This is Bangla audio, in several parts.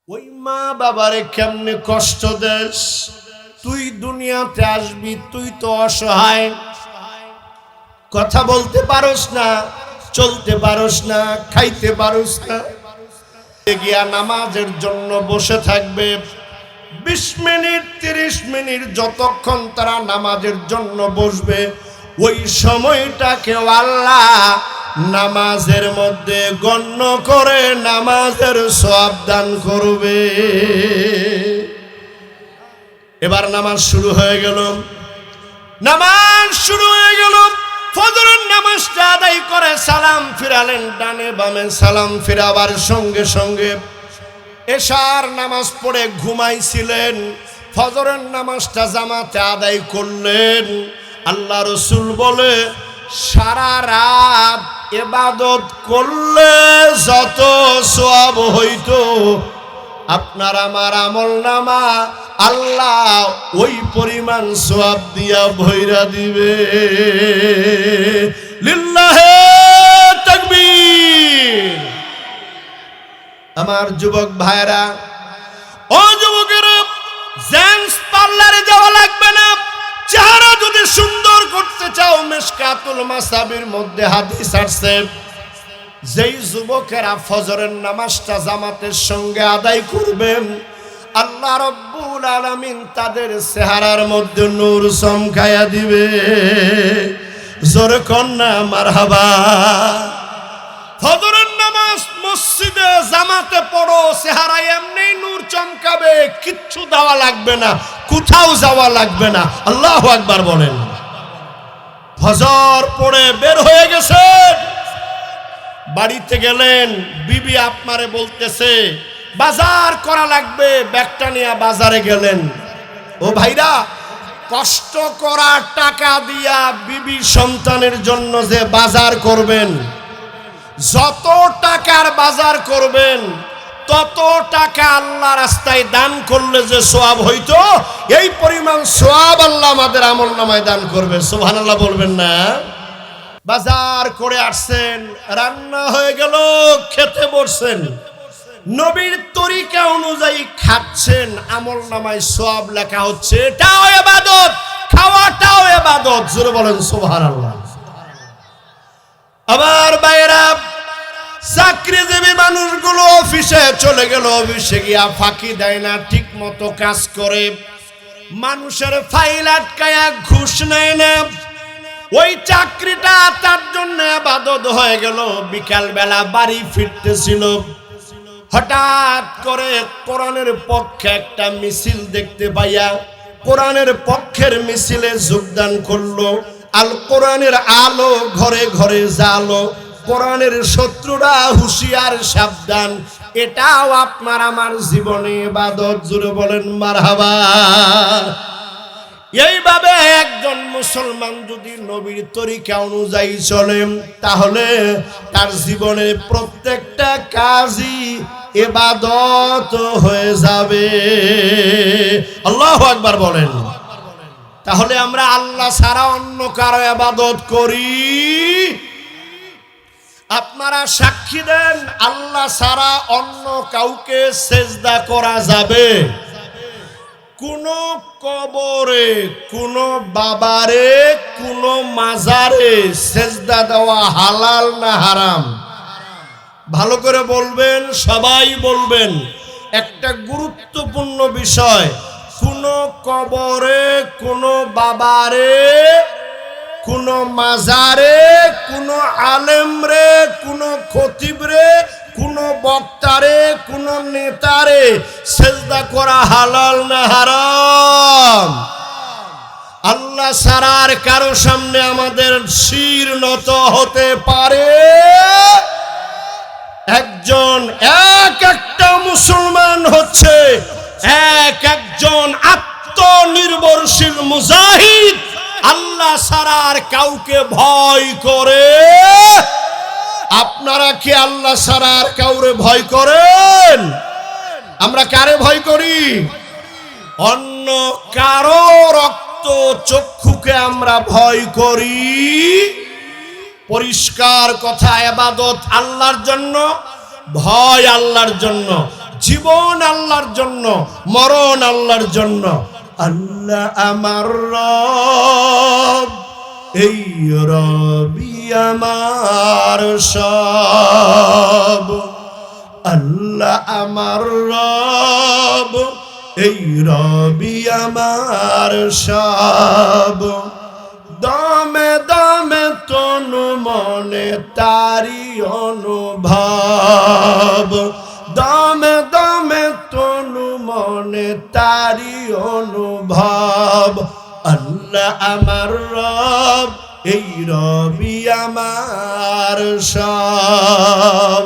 ওই মা বাবারে কেমনে কষ্ট দেস? তুই দুনিয়াতে আসবি, তুই তো অসহায়, কথা বলতে পারোস না, চলতে পারোস না, খাইতে পারোস না, গিয়া নামাজের জন্য বসে থাকবে 20 মিনিট 30 মিনিট, যতক্ষণ তারা নামাজের জন্য বসবে ওই সময়টাকে আল্লাহ নামাজের মধ্যে গণ্য করে নামাজের সওয়াব দান করবে। এবার নামাজ শুরু হয়ে গেল, ফজরের নামাজটা আদায় করে সালাম ফিরালেন, ডানে বামে সালাম ফিরাবার সঙ্গে সঙ্গে এশার নামাজ পড়ে ঘুমাইছিলেন, ফজরের নামাজটা জামাতে আদায় করলেন। আল্লাহ রসুল বলে, সারা রাত ইবাদত করলে যত সওয়াব হইতো আপনার আমার আমলনামা আল্লাহ ওই পরিমাণ সওয়াব দিয়া ভইরা দিবে। লিল্লাহে তাকবীর। আমার যুবক ভাইরা, ও যুবকেরা, জেন্টস পার্লারে যাওয়া লাগবে না। চেহারা যদি সুন্দর করতে চাও, মিশকাতুল মাসাবির মধ্যে হাদিস আছে, যেই যুবকেরা ফজরের নামাজটা জামাতের সঙ্গে আদায় করবেন আল্লাহ রাব্বুল আলামিন তাদের চেহারার মধ্যে নূর চমকায়া দিবে। জোরে কন্যা মারহাবা। ফজরের নামাজ মসজিদে জামাতে পড়ো, চেহারায় এমনি নূর চমকাবে, কিচ্ছু দেওয়া লাগবে না, কোথাও যাওয়া লাগবে না। আল্লাহু আকবার বলেন। ফজর পড়ে বের হয়ে গেছেন, বাড়িতে গেলেন, বিবি আপনারে বলতেছে বাজার করা লাগবে, ব্যাগটা নিয়ে বাজারে গেলেন। ও ভাইরা, কষ্ট করা টাকা দিয়া বিবি সন্তানের জন্য যে বাজার করবেন, যত টাকার বাজার করবেন তত টাকা আল্লাহ রাস্তায় দান করলে যে সওয়াব হইতো, এই পরিমাণ সওয়াব আল্লাহ আমাদের আমলনামায় দান করবে। সুবহানাল্লাহ বলবেন না? বাজার করে আসছেন, রান্না হয়ে গেল, খেতে বসছেন, নবীর তরিকা অনুযায়ী খাচ্ছেন, আমলনামায় সওয়াব লেখা হচ্ছে। এটাও ইবাদত, খাওয়াটাও ইবাদত। জোরে বলেন সুবহানাল্লাহ। আবার বাইরা, চাকরিজীবী মানুষগুলো অফিসে চলে গেল, অফিসে গিয়া ফাঁকি দেয় না, ঠিক মতো কাজ করে, মানুষের ফাইল আটকায়া ঘুষ নেয় না, ওই চাকরিটা তার জন্য ইবাদত হয়ে গেল। বিকাল বেলা বাড়ি ফিরতেছিল, হঠাৎ করে কোরআনের পক্ষে একটা মিছিল দেখতে পাইয়া কোরআনের পক্ষের মিছিলে যোগদান করলো। আল কোরআনের আলো ঘরে ঘরে জালো, কোরআনের শত্রুরা হুঁশিয়ার সাবধান। এটাও আপনার আমার জীবনে ইবাদত। জোরে বলেন মারহাবা। এইভাবে একজন মুসলমান যদি নবীর তরিকা অনুযায়ী চলে, তাহলে তার জীবনের প্রত্যেকটা কাজই ইবাদত হয়ে যাবে। আল্লাহু আকবার বলেন। তাহলে আমরা আল্লাহ ছাড়া অন্য কারো ইবাদত করি? আপনারা সাক্ষী দেন, আল্লাহ ছাড়া অন্য কাউকে সেজদা করা যাবে? কোন কবরে, কোন বাবারে, কোন মাজারে সেজদা দেওয়া হালাল না হারাম? ভালো করে বলবেন, সবাই বলবেন। একটা গুরুত্বপূর্ণ বিষয়, কোন কবরে, কোন বাবারে, কোন মাজারে, কোন আলেমরে, কোন খতিবরে, কোন বক্তারে, কোন নেতারে সেজদা করা হালাল না হারাম? আল্লাহ ছাড়ার কারো সামনে আমাদের শির নত হতে পারে? একটা মুসলমান হচ্ছে একজন আত্মনির্ভরশীল মুজাহিদ। আল্লাহ ছাড়ার কাউকে ভয় করে? আপনারা কি আল্লাহ ছাড়ার কাউরে ভয় করেন? আমরা কারে ভয় করি? অন্য কারো রক্ত চক্ষুকে আমরা ভয় করি। পরিষ্কার কথা, ইবাদত আল্লাহর জন্য, ভয় আল্লাহর জন্য। জীবন আল্লাহর জন্য, মরণ আল্লাহর জন্য। আল্লাহ আমার রব, এই রবি আমার সব। আল্লাহ আমার রব, এই রবি আমার সব। দমে দমে তনু মনে তারি অনুভব, দমে দমে তনু মনে তারি অনুভব। আল্লাহ আমার রব, এই রবি আমার সব।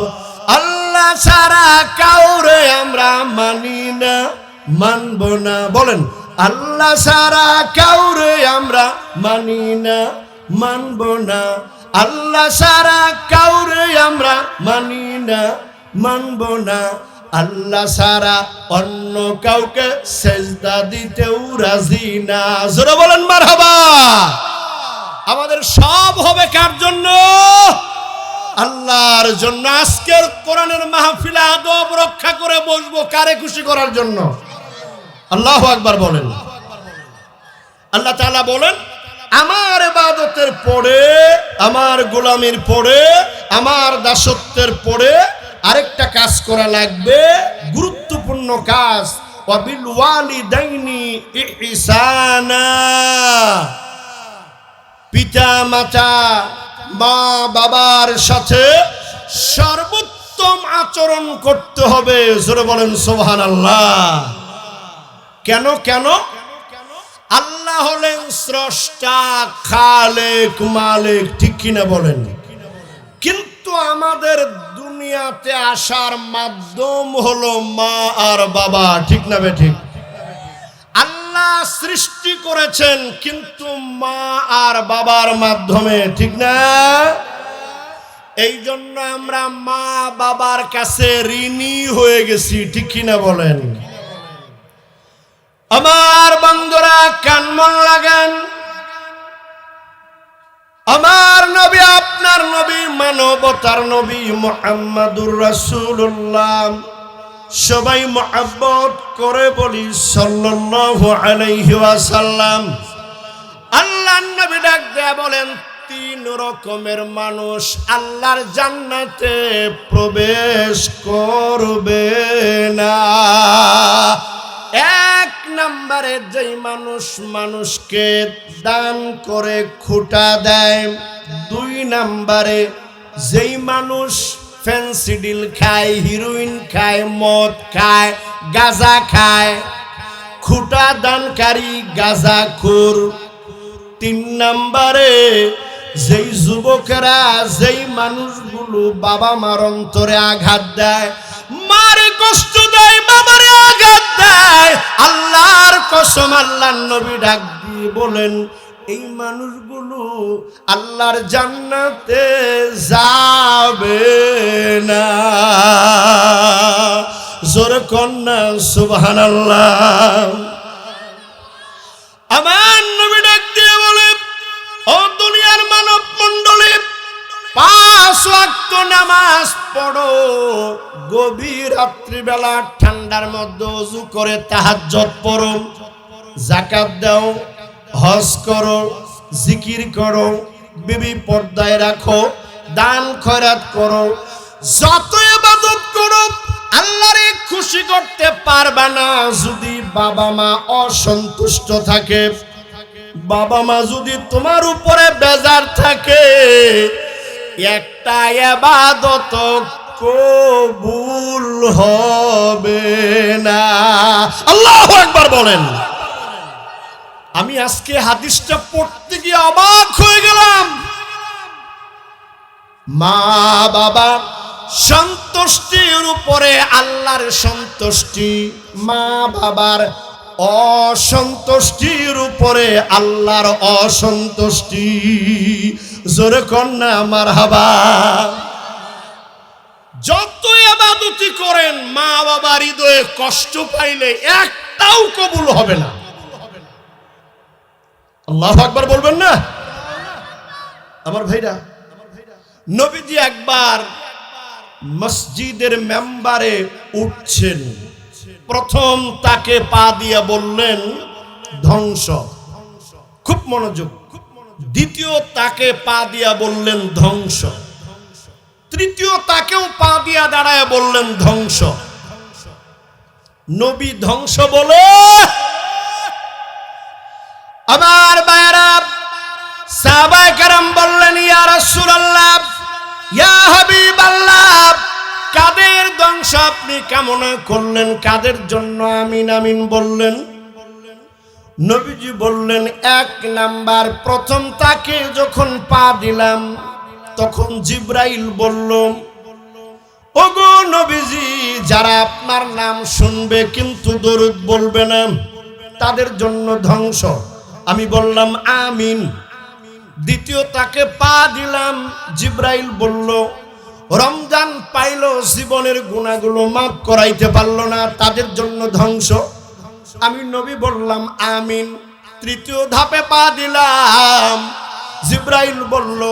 আল্লাহ ছাড়া কাউরে আমরা মানি না, মানব না। বলেন, আল্লাহ ছাড়া কাউরে আমরা মানি না, মানব না। আল্লাহ ছাড়া কাউরে আমরা মানি না, মানব না। আল্লাহ ছাড়া অন্য কাউকে সেজদা দিতেও রাজি না। জোরে বলেন মারহাবা। আমাদের সব হবে কার জন্য? আল্লাহর জন্য। আজকের কোরআনের মাহফিলে আদব রক্ষা করে বসবো কারে খুশি করার জন্য? আল্লাহু আকবার বলেন। আল্লাহ তাআলা বলেন, আমার ইবাদতের পরে, আমার গোলামির পরে, আমার দাসত্বের পরে আরেকটা কাজ করা লাগবে, গুরুত্বপূর্ণ কাজ। ওয়াবিল ওয়ালিদাইনি ইহসানা। পিতা মাতা, মা বাবার সাথে সর্বোত্তম আচরণ করতে হবে। জোরে বলেন সুবহানাল্লাহ। কেন কেন? আল্লাহ হলেন স্রষ্টা, খালেক, মালিক, ঠিক কিনা বলেন? কিন্তু আমাদের দুনিয়াতে আসার মাধ্যম হলো মা আর বাবা, ঠিক না বেঠিক? আল্লাহ সৃষ্টি করেছেন কিন্তু মা আর বাবার মাধ্যমে, ঠিক না? এই জন্য আমরা মা বাবার কাছে ঋণী হয়ে গেছি, ঠিক কিনা বলেন? আমার বন্ধুরা কান মন লাগান। আমার নবী, আপনার নবী, মানবতার নবী মুহাম্মাদুর রাসূলুল্লাহ, সবাই মুহাব্বত করে বলি সাল্লাল্লাহু আলাইহি ওয়াসাল্লাম। আল্লাহর নবী ডাক দেয়া বলেন, তিন রকমের মানুষ আল্লাহর জান্নাতে প্রবেশ করবে না। এক নম্বরে যেই মানুষ মানুষকে দান করে খুঁটা দেয়, দুই নম্বরে যেই মানুষ ফেন্সিডিল খায়, হিরোইন খায়, মদ খায়, গাঁজা খায়, খুঁটা দানকারী গাঁজাখোর। তিন নম্বরে যেই যুবকেরা, যেই মানুষগুলো বাবা মার অন্তরে আঘাত দেয়, মারে কষ্ট দেয়, বাবারে আঘাত দেয়, আল্লাহর কসম আল্লাহর নবী ডাক দিয়ে বলেন, এই মানুষগুলো আল্লাহর জান্নাতে যাবে না। জোরে কন্যা সুবহানাল্লাহ। আমার নবী ডাক দিয়ে বলে, ও দুনিয়ার মানব মণ্ডলী, 5 ওয়াক্ত নামাজ পড়ো, গভীর রাত্রিবেলা ঠান্ডার মধ্যে ওযু করে তাহাজ্জুদ পড়ো, যাকাত দাও, হজ করো, জিকির করো, বিবি পর্দায় রাখো, দান খয়রাত করো, যত ইবাদত করো, আল্লাহরে খুশি করতে পারবা না যদি বাবা মা অসন্তুষ্ট থাকে। বাবা মা যদি তোমার উপরে বেজার থাকে, একটা ইবাদত কবুল হবে না। আল্লাহু আকবার বলেন। আমি আজকে হাদিসটা পড়তে গিয়ে অবাক হয়ে গেলাম। মা বাবা সন্তুষ্টির উপরে আল্লাহর সন্তুষ্টি, মা বাবার অসন্তুষ্টির উপরে আল্লাহর অসন্তুষ্টি। জোরে কন্যা মারহাবা। যত ইবাদতি করেন, মা বাবার হৃদয়ে কষ্ট পাইলে একটাও কবুল হবে না। আল্লাহু আকবার বলবেন না আমার ভাইরা? নবীজি একবার মসজিদের মেম্বারে উঠছেন, প্রথম তাকে পা দিয়া বললেন ধ্বংস, খুব মনোযোগ। দ্বিতীয় তাকে পা দিয়া বললেন ধ্বংস। তৃতীয় তাকেও পা দিয়া দাঁড়ায় বললেন ধ্বংস। নবী ধ্বংস বলে আমার ভাইরা সাহাবায়ে কেরাম বললেন, ইয়া রাসূলুল্লাহ, ইয়া হাবিবাল্লাহ, কাদের ধ্বংস আপনি কামনা করলেন, কাদের জন্য আমিন আমিন বললেন? নবীজি বললেন, এক নাম্বার, প্রথম তাকে যখন পা দিলাম তখন জিব্রাইল বলল, ওগো নবীজি, যারা আপনার নাম শুনবে কিন্তু দরুদ বলবে না তাদের জন্য ধ্বংস। আমি বললাম আমিন। দ্বিতীয় তাকে পা দিলাম, জিব্রাইল বলল, রমজান পাইলো জীবনের গুনাহগুলো মাফ করাইতে পারলো না, তাদের জন্য ধ্বংস। আমি নবী বললাম আমিন। তৃতীয় ধাপে পা দিলাম, জিব্রাইল বলল,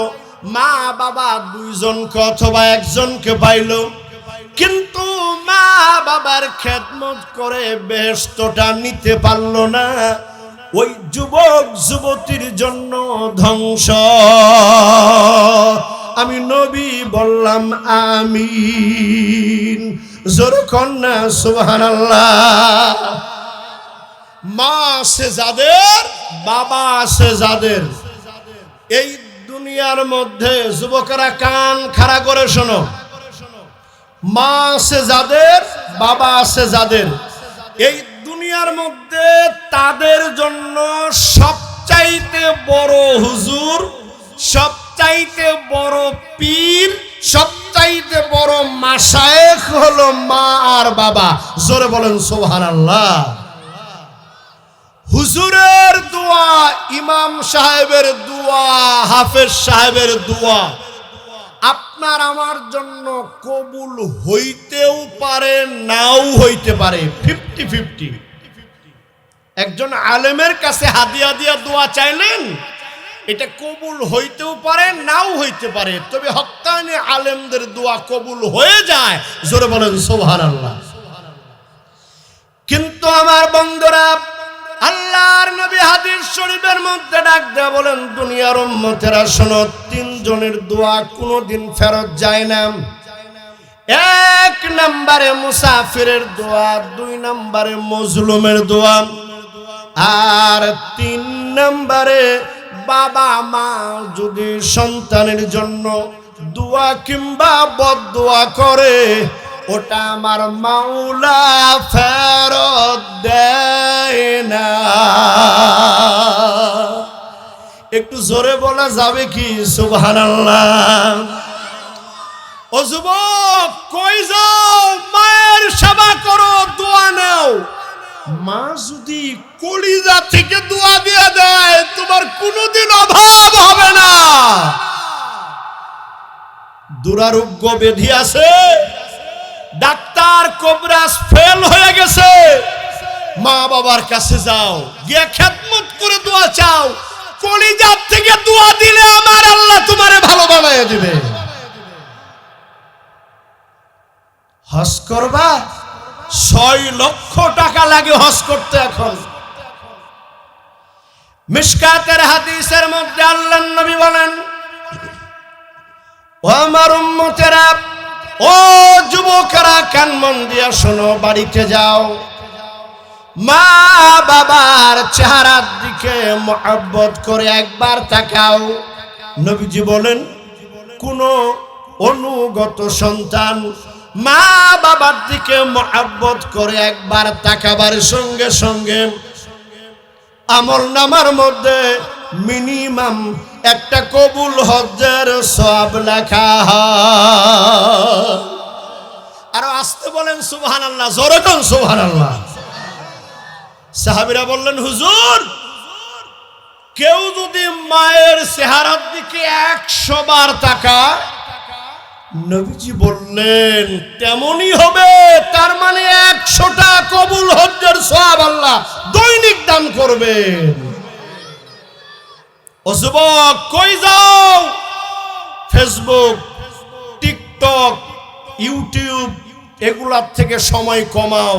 মা বাবা দুইজনকে অথবা একজনকে পাইল, কিন্তু মা বাবার খেদমত করে বেহেশতটা নিতে পারলো না, ওই যুবক যুবতীর জন্য ধ্বংস। আমি নবী বললাম আমিন। জোরে কন্যা সুবহানাল্লাহ। মা আছে যাদের, বাবা আছে যাদের, এই দুনিয়ার মধ্যে যুবকেরা কান খাড়া করে শোনো, মা আছে যাদের, বাবা আছে যাদের, এই দুনিয়ার মধ্যে তাদের জন্য সবচাইতে বড় হুজুর, সবচাইতে বড় পীর, সবচাইতে বড় মাশায়েখ হলো মা আর বাবা। জোরে বলেন সুবহানাল্লাহ। হুজুরের দোয়া, ইমাম সাহেবের দোয়া, হাফেজ সাহেবের দোয়া আপনার আমার জন্য কবুল হইতেও পারে, নাও হইতে পারে, 50-50। একজন আলেমের কাছে হাদিয়া দিয়া দোয়া চাইলেন, এটা কবুল হইতেও পারে, নাও হইতে পারে, তবে হক্কানি আলেমদের দোয়া কবুল হয়ে যায়। জোরে বলেন সুবহানাল্লাহ। কিন্তু আমার বন্ধুরা, আল্লাহর নবী হাদিস শরীফের মধ্যে ডাক দেয়া বলেন, দুনিয়ার উম্মতেরা শোনো, তিনজনের দোয়া কোনোদিন ফেরত যায় না। এক নম্বরে মুসাফিরের দোয়া, দুই নম্বরে মজলুমের দোয়া, আর তিন নম্বরে বাবা মা যদি সন্তানের জন্য দোয়া কিংবা বদদোয়া করে, ওটা আমার মাওলা ফেরত দেয় না। একটু জোরে বলা যাবে কি সুবহানাল্লাহ? ও যুবক, কই যাও? মায়ের সেবা করো, দোয়া নাও। মা যদি কলিজা থেকে দোয়া দিয়ে দেয়, তোমার কোনোদিন অভাব হবে না। দুরারোগ্য ব্যাধি আছে, ডাক্তার কবরাজ ফেল হয়ে গেছে, মা বাবার কাছে যাও, গিয়ে খেদমত করে দোয়া চাও, কলিজার থেকে দোয়া দিলে আমার আল্লাহ তোমারে ভালো বানায় দিবে। হজ করবা, 6 লক্ষ টাকা লাগে হজ করতে। এখন মিশকাতের হাদিসের মধ্যে আল্লাহর নবী বলেন, ও আমার উম্মতেরা, ও যুবকেরা, কান মন দিয়া শোনো, বাড়িতে যাও, মা বাবার চেহারার দিকে মহব্বত করে একবার তাকাও। নবীজি বলেন, কোন অনুগত সন্তান মা বাবার দিকে মহব্বত করে একবার তাকাবার সঙ্গে সঙ্গে আমলনামার মধ্যে মিনিমাম একটা কবুল হজ্জের সওয়াব লেখা হয়। আর আসতে বলেন সুবহানাল্লাহ, জোরে কোন সুবহানাল্লাহ। সাহাবীরা বললেন, হুজুর, কেউ যদি মায়ের চেহারার দিকে 100 বার তাকায়, নবীজি বললেন তেমনই হবে, তার মানে 100টা কবুল হজ্জের সওয়াব আল্লাহ দৈনিক দান করবেন। ও যুবক, কই যাও? ফেসবুক, টিকটক, ইউটিউব এগুলার থেকে সময় কমাও।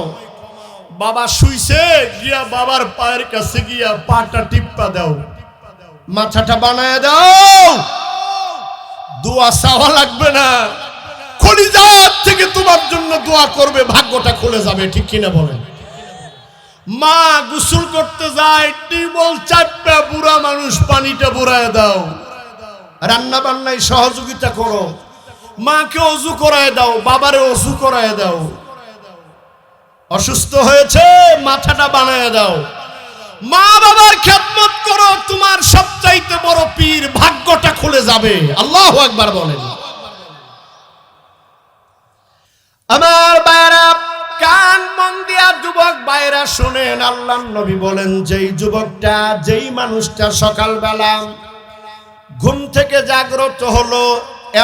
বাবা শুইছে, গিয়া বাবার পায়ের কাছে গিয়া পাটা টিপ্পা দাও, মাথাটা বানায় দাও। দোয়া চাওয়া লাগবে না, কলিজার থেকে তোমার জন্য দোয়া করবে, ভাগ্যটা খুলে যাবে। ঠিক কিনা বলেন? মা গোসল করতে যায়, টিউবওয়েল চাপটা, বুড়া মানুষ পানিটা বুড়ায় দাও। রান্না বান্নায় সহযোগিতা করো, মাকে অজু করায় দাও, বাবারে অজু করায় দাও। অসুস্থ হয়েছে, মাথাটা বানায় দাও। মা বাবার খেদমত করো, তোমার সবচাইতে বড় পীর, ভাগ্যটা খুলে যাবে। আল্লাহু আকবার বলেন। আমার ভাইরা, কান মন দিয়া যুবক ভাইরা শুনেন, আল্লাহর নবী বলেন, যেই যুবকটা, যেই মানুষটা সকালবেলা ঘুম থেকে জাগ্রত হলো,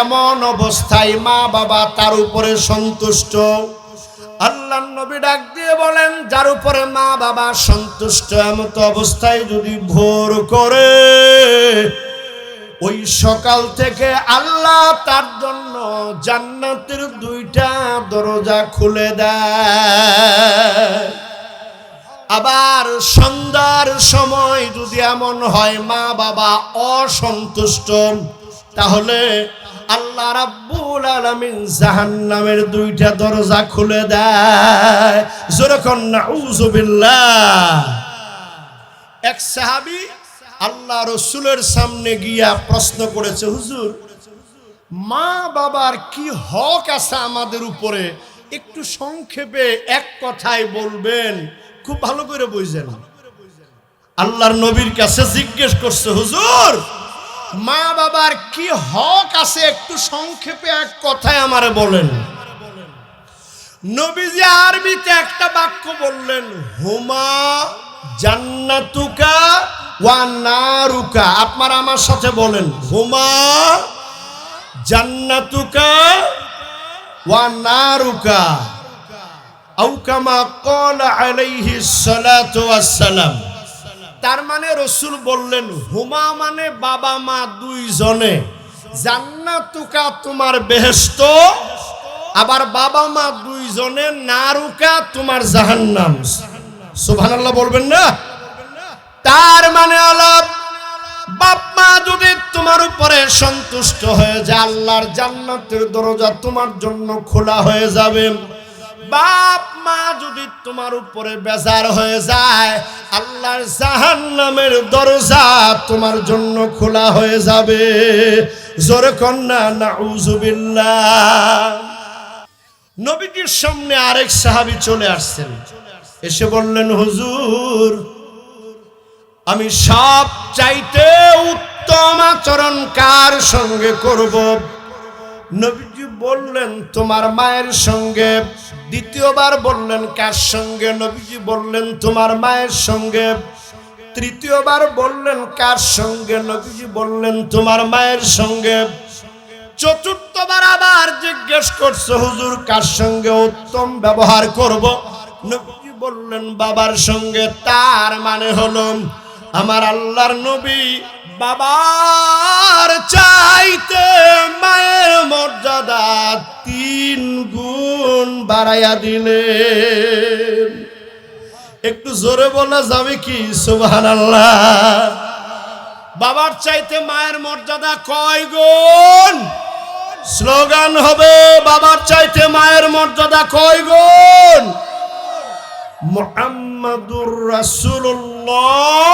এমন অবস্থায় মা বাবা তার উপরে সন্তুষ্ট। আল্লাহর নবী ডাক দিয়ে বলেন, যার উপরে মা বাবা সন্তুষ্ট, এমত অবস্থায় যদি ভোর করে, ওই সকাল থেকে আল্লাহ তার জন্য জান্নাতের 2টা দরজা খুলে দেয়। আবার সন্ধ্যার সময় যদি এমন হয় মা বাবা অসন্তুষ্ট, তাহলে আল্লাহ রাব্বুল আলামিন জাহান্নামের 2টা দরজা খুলে দেয়। জোরে কোন নাউযুবিল্লাহ। এক সাহাবী আল্লাহ রাসূলের সামনে গিয়া প্রশ্ন করেছে, হুজুর, মা বাবার কি হক আছে আমাদের উপরে? একটু সংক্ষেপে এক কথায় বলবেন, খুব ভালো করে বুঝেন। আল্লাহর নবীর কাছে জিজ্ঞেস করছে, হুজুর, মা বাবার কি হক আছে, একটু সংক্ষেপে এক কথায় আমারে বলেন। নবীজি আরবিতে একটা বাক্য বললেন, হুমা জান্নাতুকা ওয়া নারুকা। আপনারা আমার সাথে বলেন, হুমা জান্নাতুকা ওয়া নারুকা, আও কামা ক্বালা আলাইহিস সালাতু ওয়াস সালাম। তার মানে রাসূল বললেন, হুমা মানে বাবা মা 2 জনে, জান্নাতুকা তোমার বেহেশত, আবার বাবা মা 2 জনে, নারুকা তোমার জাহান্নাম। সুবহানাল্লাহ বলবেন না? তার মানে হলো, বাপ মা যদি তোমার উপরে সন্তুষ্ট হয়ে যায়, আল্লাহর জান্নাতের দরজা তোমার জন্য খোলা হয়ে যাবে। বাপ মা যদি তোমার উপরে বেজার হয়ে যায়, আল্লাহর জাহান্নামের দরজা তোমার জন্য খোলা হয়ে যাবে। জোরে কন্না নাউযুবিল্লাহ। নবীজির সামনে আরেক সাহাবী চলে আসছেন, এসে বললেন, হুজুর, আমি সব চাইতে উত্তম আচরণ কার সঙ্গে করব? নবীজি বললেন, তোমার মায়ের সঙ্গে। দ্বিতীয়বার বললেন, কার সঙ্গে? নবীজি বললেন, তোমার মায়ের সঙ্গে। তৃতীয়বার বললেন, কার সঙ্গে? নবীজি বললেন, তোমার মায়ের সঙ্গে। চতুর্থবার আবার জিজ্ঞেস করছে, হুজুর, কার সঙ্গে উত্তম ব্যবহার করব? নবীজি বললেন, বাবার সঙ্গে। তার মানে হলো, আমার আল্লাহর নবী বাবার চাইতে মায়ের মর্যাদা 3 গুণ বাড়াইয়া দিলেন। একটু জোরে বলা যাবে কি সুবহানাল্লাহ? বাবার চাইতে মায়ের মর্যাদা কয় গুণ? স্লোগান হবে, বাবার চাইতে মায়ের মর্যাদা কয় গুণ? মুহাম্মাদুর রাসূলুল্লাহ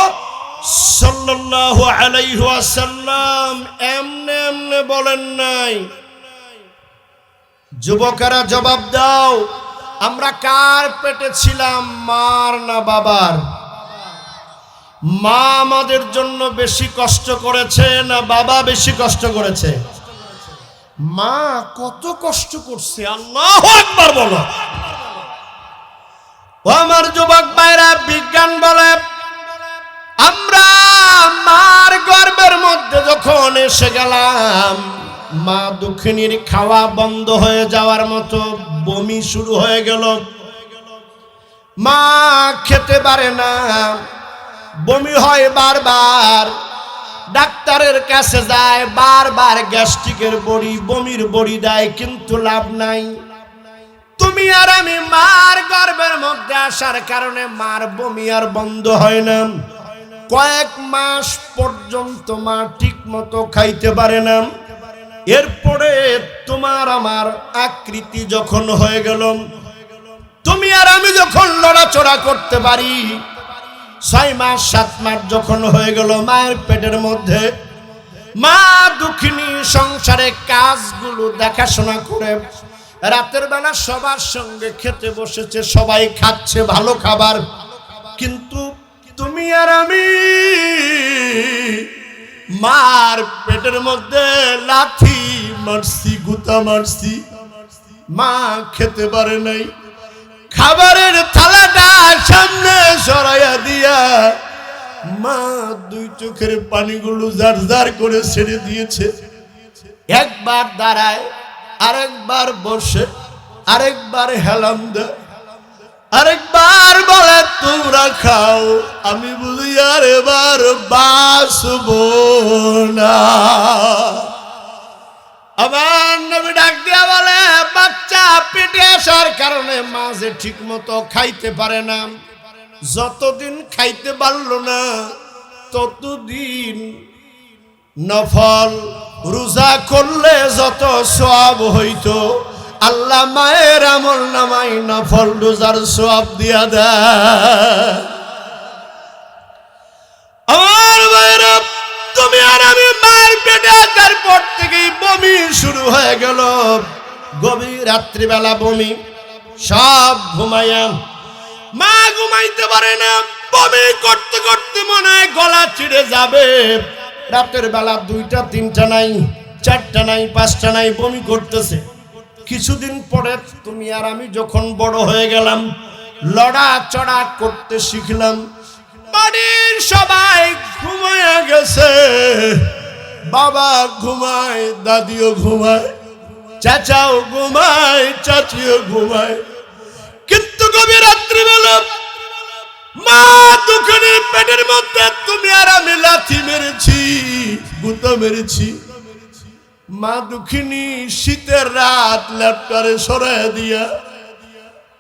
সাল্লাল্লাহু আলাইহি ওয়াসাল্লাম এমনে এমনে বলেন নাই। যুবকেরা জবাব দাও, আমরা কার পেটে ছিলাম, মার না বাবার? মা আমাদের জন্য বেশি কষ্ট করেছে না বাবা বেশি কষ্ট করেছে? মা কত কষ্ট করছে, আল্লাহু আকবার বলো। ও আমার যুবক ভাইরা, বিজ্ঞান বলে, আমরা মার গর্ভের মধ্যে যখন এসে গেলাম, মা দুঃখিনীর খাওয়া বন্ধ হয়ে যাওয়ার মতো বমি শুরু হয়ে গেল। মা খেতে পারে না, বমি হয় বারবার। ডাক্তারের কাছে যায়, বারবার গ্যাস্ট্রিকের বড়ি, বমির বড়ি দেয়, কিন্তু লাভ নাই। তুমি আর আমি মার গর্ভের মধ্যে আসার কারণে মার বমি আর বন্ধ হয় না। কয়েক মাস পর্যন্ত মা ঠিক মতো খাইতে পারে না। এরপরে তোমার আমার আকৃতি যখন হয়ে গেল, তুমি আর আমি যখন লড়াচড়া করতে পারি, 6 মাস 7 মাস যখন হয়ে গেল মায়ের পেটের মধ্যে, মা দুঃখিনী সংসারে কাজগুলো দেখাশোনা করে রাতের বেলা সবার সঙ্গে খেতে বসেছে, সবাই খাচ্ছে ভালো খাবার, কিন্তু তুমি আর আমি মার পেটের মধ্যে লাথি মারছি, গুতা মারছি, মা খেতে পারে নাই। খাবারের থালাটা সামনে সরাইয়া দিয়া মা 2 চোখের পানিগুলো জার জার করে ছেড়ে দিয়েছে। একবার দাঁড়ায়, আরেকবার বসে, আরেকবার হেলাম দেয়, আরেকবার বলে তোমরা খাও, আমি বুঝি আর এবার বাঁচবো না। আমার নবী ডাক দিয়া বলে, বাচ্চা পেটে আসার কারণে মা যে ঠিক মতো খাইতে পারে না, যতদিন খাইতে পারলো না ততদিন নফল রোজা করলে যত সওয়াব হইতো, আল্লাহ মায়ের আমল নামাই নফল রোজার সওয়াব দিয়া দেয়। আমার ভাইরা, তুমি আর আমি মায়ের পেটে আসার পর থেকেই বমি শুরু হয়ে গেল। গভীর রাত্রিবেলা বমি, সব ঘুমাইয়া, মা ঘুমাইতে পারে না, বমি করতে করতে মনে হয় গলা চিড়ে যাবে। রাতের বেলা 2টা 3টা নাই, 4টা নাই, 5টা নাই, বমি করতেছে। কিছুদিন পরে তুমি আর আমি যখন বড় হয়ে গেলাম, লড়াচড়া করতে শিখলাম, বাড়ির সবাই ঘুমায়া গেছে, বাবা ঘুমায়, দাদিও ঘুমায়, চাচাও ঘুমায়, চাচিও ঘুমায়, কিন্তু গভীর রাত্রিবেলা মা দুঃখিনীর পেটের মধ্যে তুমি আর আমি লাথি মেরেছি, গুঁতো মেরেছি। মা দুঃখিনী শীতের রাত ল্যাপটারে সরাইয়া দিয়া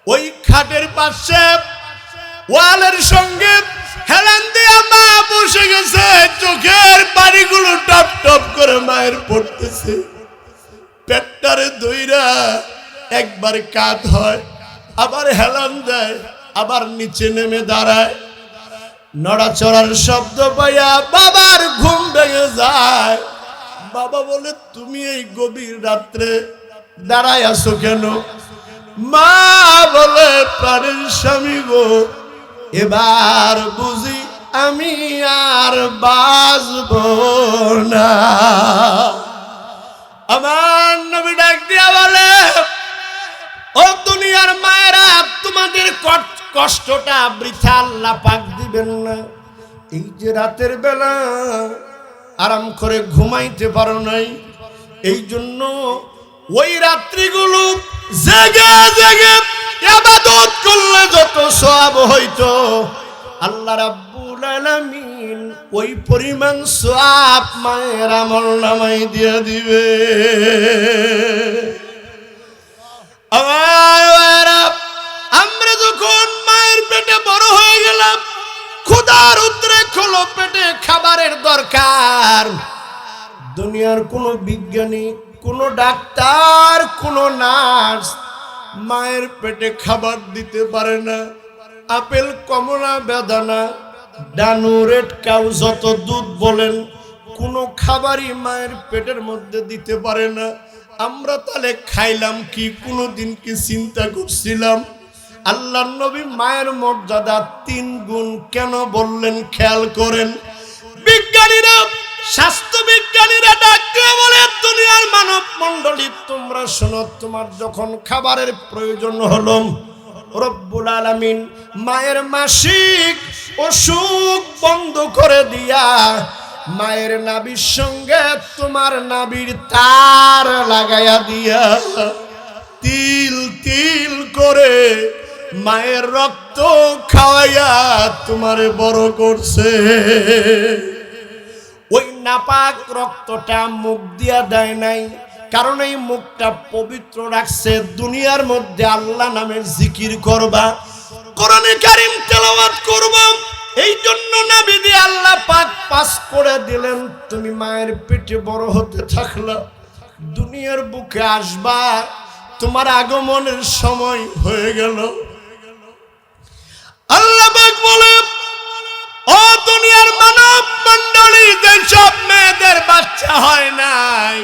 ওই খাটের পাশে ওয়ালের সঙ্গে হেলান দিয়া মা বসে গেছে, চোখের পানিগুলো টপ টপ করে মায়ের পড়তেছে। পেটটারে দইরা একবার কাত হয়, আবার হেলান দেয়, আবার নিচে নেমে দাঁড়ায়। নড়াচড়ার শব্দ পাইয়া বাবার ঘুম ভেঙে যায়। বাবা বলে, তুমি এই গভীর রাত্রে দাঁড়ায় আছো কেন? মা বলে, প্রাণের স্বামী গো, এবার বুঝি আমি আর বাঁচব না। আমার নবী ডাক দিয়া বলে, ও দুনিয়ার মায়েরা, তোমাদের কষ্টটা বৃথা আল্লাহ পাক দিবেন না। এই যে রাতের বেলা আরাম করে ঘুমাইতে পারো নাই, এই জন্য ওই রাত্রিগুলো জেগে জেগে ইবাদত করলে যত সওয়াব হইতো, আল্লাহ রাব্বুল আলামিন ওই পরিমাণ সওয়াব মায়ের আমলনামায় দিয়ে দিবে। আমরা যখন মায়ের পেটে বড় হয়ে গেলাম, ক্ষুধার উদ্রেক হলো, পেটে খাবারের দরকার। দুনিয়ার কোনো বিজ্ঞানী, কোনো ডাক্তার, কোনো নার্স মায়ের পেটে খাবার দিতে পারে না। আপেল, কমলা, বেদানা, ডানু, রেড কাউ, যত দুধ বলেন, কোনো খাবারই মায়ের পেটের মধ্যে দিতে পারে না। আমরা তাহলে খাইলাম কি? কোনোদিন কি চিন্তা করছিলাম? আল্লাহর নবী মায়ের মর্যাদা 3 গুণ কেন বললেন খেয়াল করেন। বিজ্ঞানীরা, স্বাস্থ্য বিজ্ঞানীরা ডাকতে বলে, দুনিয়ার মানব মণ্ডলী তোমরা শোনো, তোমার যখন খাবারের প্রয়োজন হলো, রব্বুল আলামিন মায়ের মাসিক অসুখ বন্ধ করে দিয়া মায়ের নাভির সঙ্গে তোমার নাভির তার লাগাইয়া দিয়া তিল তিল করে মায়ের রক্ত খাওয়াইয়া তোমারে বড় করছে। ওই নাপাক রক্তটা মুখ দিয়া দেয় নাই, কারণ এই মুখটা পবিত্র রাখছে। দুনিয়ার মধ্যে আল্লাহ নামের জিকির করবা, কোরআনে কারীম তেলাওয়াত করবা। এই জন্য নবী দিয়ে আল্লাহ পাক পাস করে দিলেন, তুমি মায়ের পেটে বড় হতে থাকলা, দুনিয়ার বুকে আসবা, তোমার আগমনের সময় হয়ে গেল। আল্লাহ পাক বলে, ও দুনিয়ার মানব মণ্ডলী, যেসব মেয়েদের বাচ্চা হয় নাই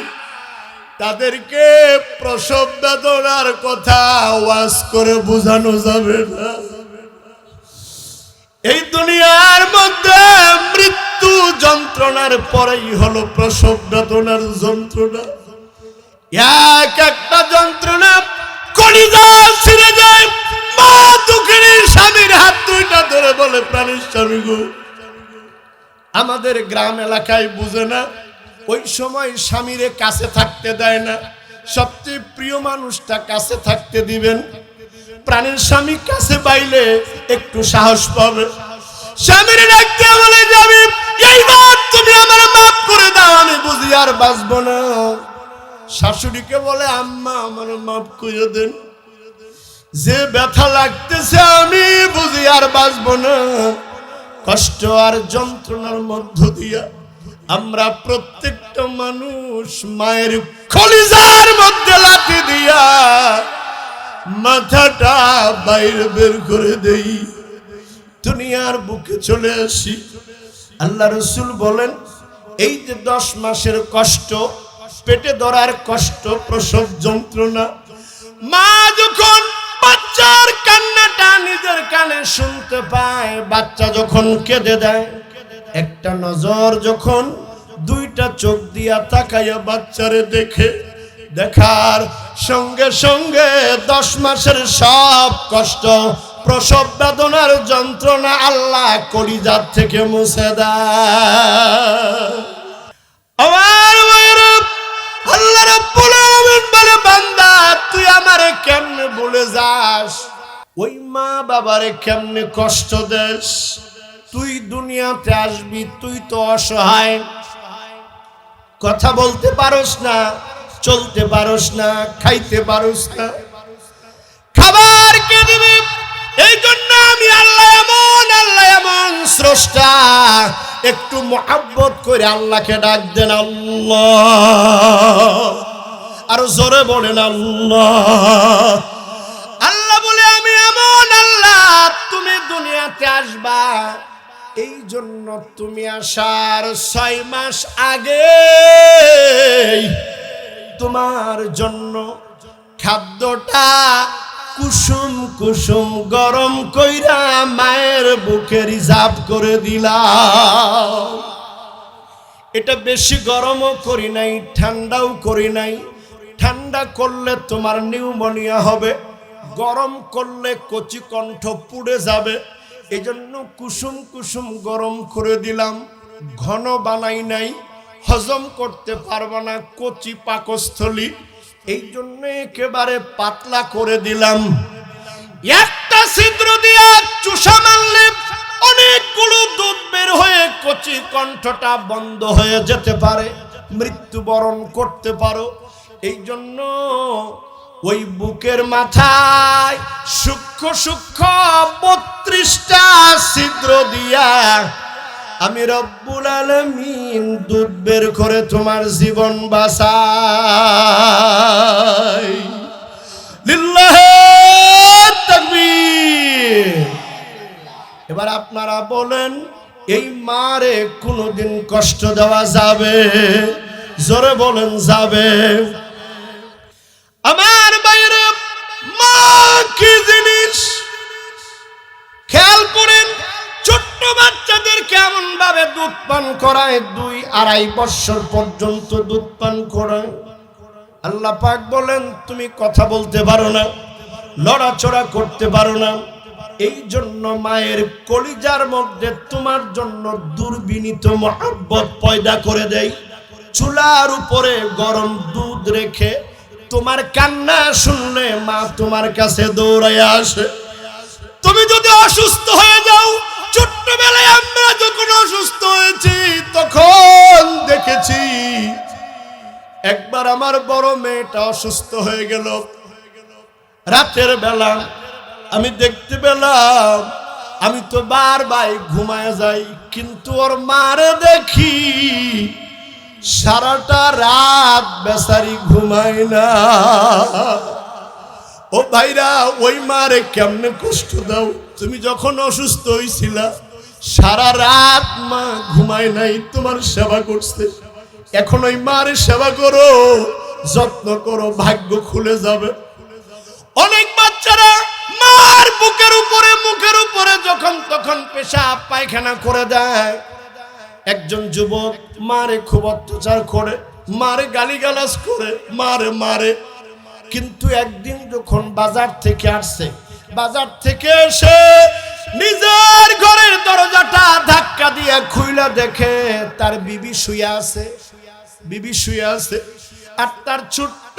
তাদেরকে প্রসব বেদনার কথা ওয়াজ করে বোঝানো যাবে না। এই দুনিয়ার মধ্যে মৃত্যু যন্ত্রণার পরেই হলো প্রসব বেদনার যন্ত্রণা। এক একটা যন্ত্রণা কলিজা ছিঁড়ে যায়। মা দুঃখিনী স্বামীর হাত দুইটা ধরে বলে, প্রাণের স্বামী গো, আমাদের গ্রাম এলাকায় বুঝে না, ওই সময় স্বামীরে কাছে থাকতে দেয় না। সবচেয়ে প্রিয় মানুষটা কাছে থাকতে দিবেন, প্রাণের স্বামী কাছে পাইলে একটু সাহস পাবে। স্বামীর ডাকতে বলে, যাবি এইবার তুমি আমার মাফ করে দাও, আমি বুঝি আর বাঁচবো না। শাশুড়িকে বলে, আম্মা আমার মাফ করে দেন, যে ব্যথা লাগতেছে আমি বুঝি আর বাঁচবো না। কষ্ট আর যন্ত্রণার মধ্য দিয়া আমরা প্রত্যেকটা মানুষ মায়ের কলিজার মধ্যে লাথি দিয়া মাথাটা বাইরে বের করে দেই, দুনিয়ার বুকে চলে আসি। আল্লাহ রাসূল বলেন, এই যে 10 মাসের কষ্ট, পেটে ধরার কষ্ট, প্রসব যন্ত্রণা, মা যখন বাচ্চার কান্নাটা নিজের কানে শুনতে পায়, বাচ্চা যখন কেঁদে দেয়, একটা নজর যখন দুইটা চোখ দিয়া তাকাইয়া বাচ্চারে দেখে, দেখার সঙ্গে সঙ্গে 10 মাসের সব কষ্ট, প্রসব বেদনার যন্ত্রণা আল্লাহ কলিজার থেকে মুছে দেয়। আমার আল্লাহ রাব্বুল আলামিন বলে, বান্দা তুই আমারে কেমনে ভুলে যাস, ওই মা বাবারে কেমনে কষ্ট দেস। তুই দুনিয়াতে আসবি, তুই তো অসহায়, কথা বলতে পারোস না, চলতে পারোস না, খাইতে পারোস না, খাবার কে দিবে? এই জন্য আমি আল্লাহ এমন স্রষ্টা, একটু মুহাব্বত করে আল্লাহকে ডাক দেন, আল্লাহ, আরো জোরে বলেন আল্লাহ। আল্লাহ বলে, আমি এমন আল্লাহ, তুমি দুনিয়াতে আসবা, এই জন্য তুমি আসার 6 মাস আগে তোমার জন্য খাদ্যটা কুসুম কুসুম গরম কইরা মায়ের বুকে রিজার্ভ করে দিলাম। এটা বেশি গরমও করি নাই, ঠান্ডাও করি নাই। ঠান্ডা করলে তোমার নিউমোনিয়া হবে, গরম করলে কচি কণ্ঠ পুড়ে যাবে। এজন্য কুসুম কুসুম গরম করে দিলাম, ঘন বানাই নাই, হজম করতে পারবে না কচি পাকস্থলী, এই জন্য একেবারে পাতলা করে দিলাম। একটা ছিদ্র দিয়া চুষা মারলে অনেকগুলো দুধ বের হয়ে কচি কণ্ঠটা বন্ধ হয়ে যেতে পারে, মৃত্যুবরণ করতে পারো। এই জন্য ওই বুকের মাথায় সূক্ষ্ম সূক্ষ্ম 32টা ছিদ্র দিয়া আমি রব্বুল আলামিন দুধ বের করে তোমার জীবন বাঁচাই। লিল্লাহি তাকবীর। এবার আপনারা বলেন, এই মারে কোনোদিন কষ্ট দেওয়া যাবে? জোরে বলেন, যাবে? আমার বাইরে মা কি জিনিস খেয়াল করেন। ছোট্ট বাচ্চাদের কেমন ভাবে দুধ পান করায়, 2-2.5 বছর পর্যন্ত দুধ পান করায়। আল্লাহ পাক বলেন, তুমি কথা বলতে পারো না, লড়াচড়া করতে পারো না, এই জন্য মায়ের কলিজার মধ্যে তোমার জন্য দুর্বিনীত মহব্বত পয়দা করে দেয়। চুলার উপরে গরম দুধ রেখে তোমার কান্না শুনলে মা তোমার কাছে দৌড়াইয়া আসে। তুমি যদি অসুস্থ হয়ে যাও, ছোট্টবেলায় আমরা যখন অসুস্থ হয়েছি তখন দেখেছি একবার আমার বড় মেয়েটা অসুস্থ হয়ে গেল রাতের বেলা। আমি দেখতে পেলাম, আমি তো বারবার ঘুমায় যাই, কিন্তু ওর মারে দেখি সারাটা রাত বেচারি ঘুমায় না। ও ভাইরা, ওই মারে কেমনে কষ্ট দাও? তুমি যখন অসুস্থ হয়েছিলা সারা রাত মা ঘুমায় নাই, তোমার সেবা করছে। এখন ওই মারে সেবা করো, যত্ন করো, ভাগ্য খুলে যাবে। অনেক বাচ্চারা মার বুকের উপরে মুখের উপরে যখন তখন পেশাব পায়খানা করে দেয়। একজন যুবক মারে খুব অত্যাচার করে, মারে গালিগালাজ করে, মারে। কিন্তু একদিন যখন বাজার থেকে আসছে, বাজার থেকে এসে নিজের ঘরের দরজাটা ধাক্কা দিয়ে খুইলা দেখে তার বিবি শুয়ে আছে, আর তার ছোট্ট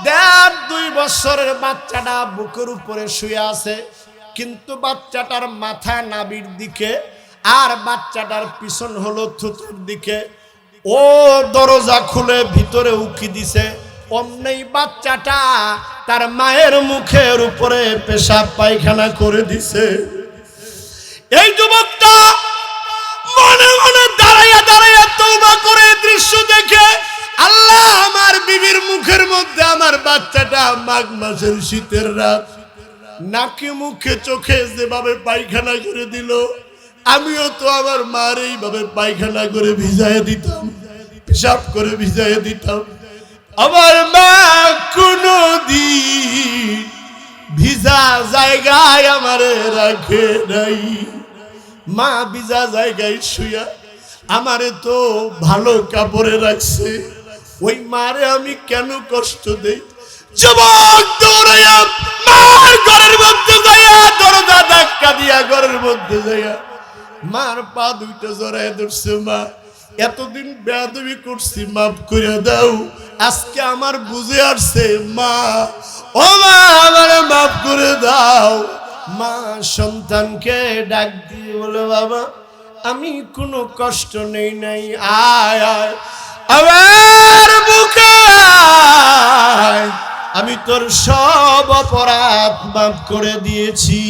1.5-2 বছরের বাচ্চাটা বুকের উপরে শুয়ে আছে। কিন্তু বাচ্চাটার মাথা নাভির দিকে আর বাচ্চাটার পিছন হলো থুতুর দিকে। ও দরজা খুলে ভিতরে উকি দিছে, অমনি বাচ্চাটা তার মায়ের মুখের উপরে পেশাব পায়খানা করে দিছে। এই যুবকটা মনে মনে দাঁড়াইয়া তওবা করে দৃশ্য দেখে, আল্লাহ, আমার বিবির মুখের মধ্যে আমার বাচ্চাটা মাঘ মাসের শীতের রাত নাকে মুখে চোখে যেভাবে পায়খানা করে দিল, আমিও তো আমার মার এইভাবে পায়খানা করে ভিজায় দিতাম, পেশাব করে ভিজায় দিতাম। আমার মা কোনদিন ভিজা জায়গায় আমারে রাখে নাই। মা ভিজা জায়গায় শুয়া আমারে তো ভালো কাপড়ে রাখছে। ওই মারে আমি কেন কষ্ট দেই? যুবক দৌড়াইয়া মার ঘরের মধ্যে যাইয়া দরজা ধাক্কা দিয়া ঘরের মধ্যে যাইয়া মার পা দুইটা জড়ায় ধরছে। মা, এতদিন বেয়াদবি করছি, মাফ করে দাও, আজকে আমার বুঝে আসছে। মা, ও মা, আমারে মাফ করে দাও। মা সন্তানকে ডাক দিয়ে বলে, বাবা, আমি কোনো কষ্ট নেই নাই, আয় আয় আমার বুকে আয়, আমি তোর সব অপরাধ মাফ করে দিয়েছি।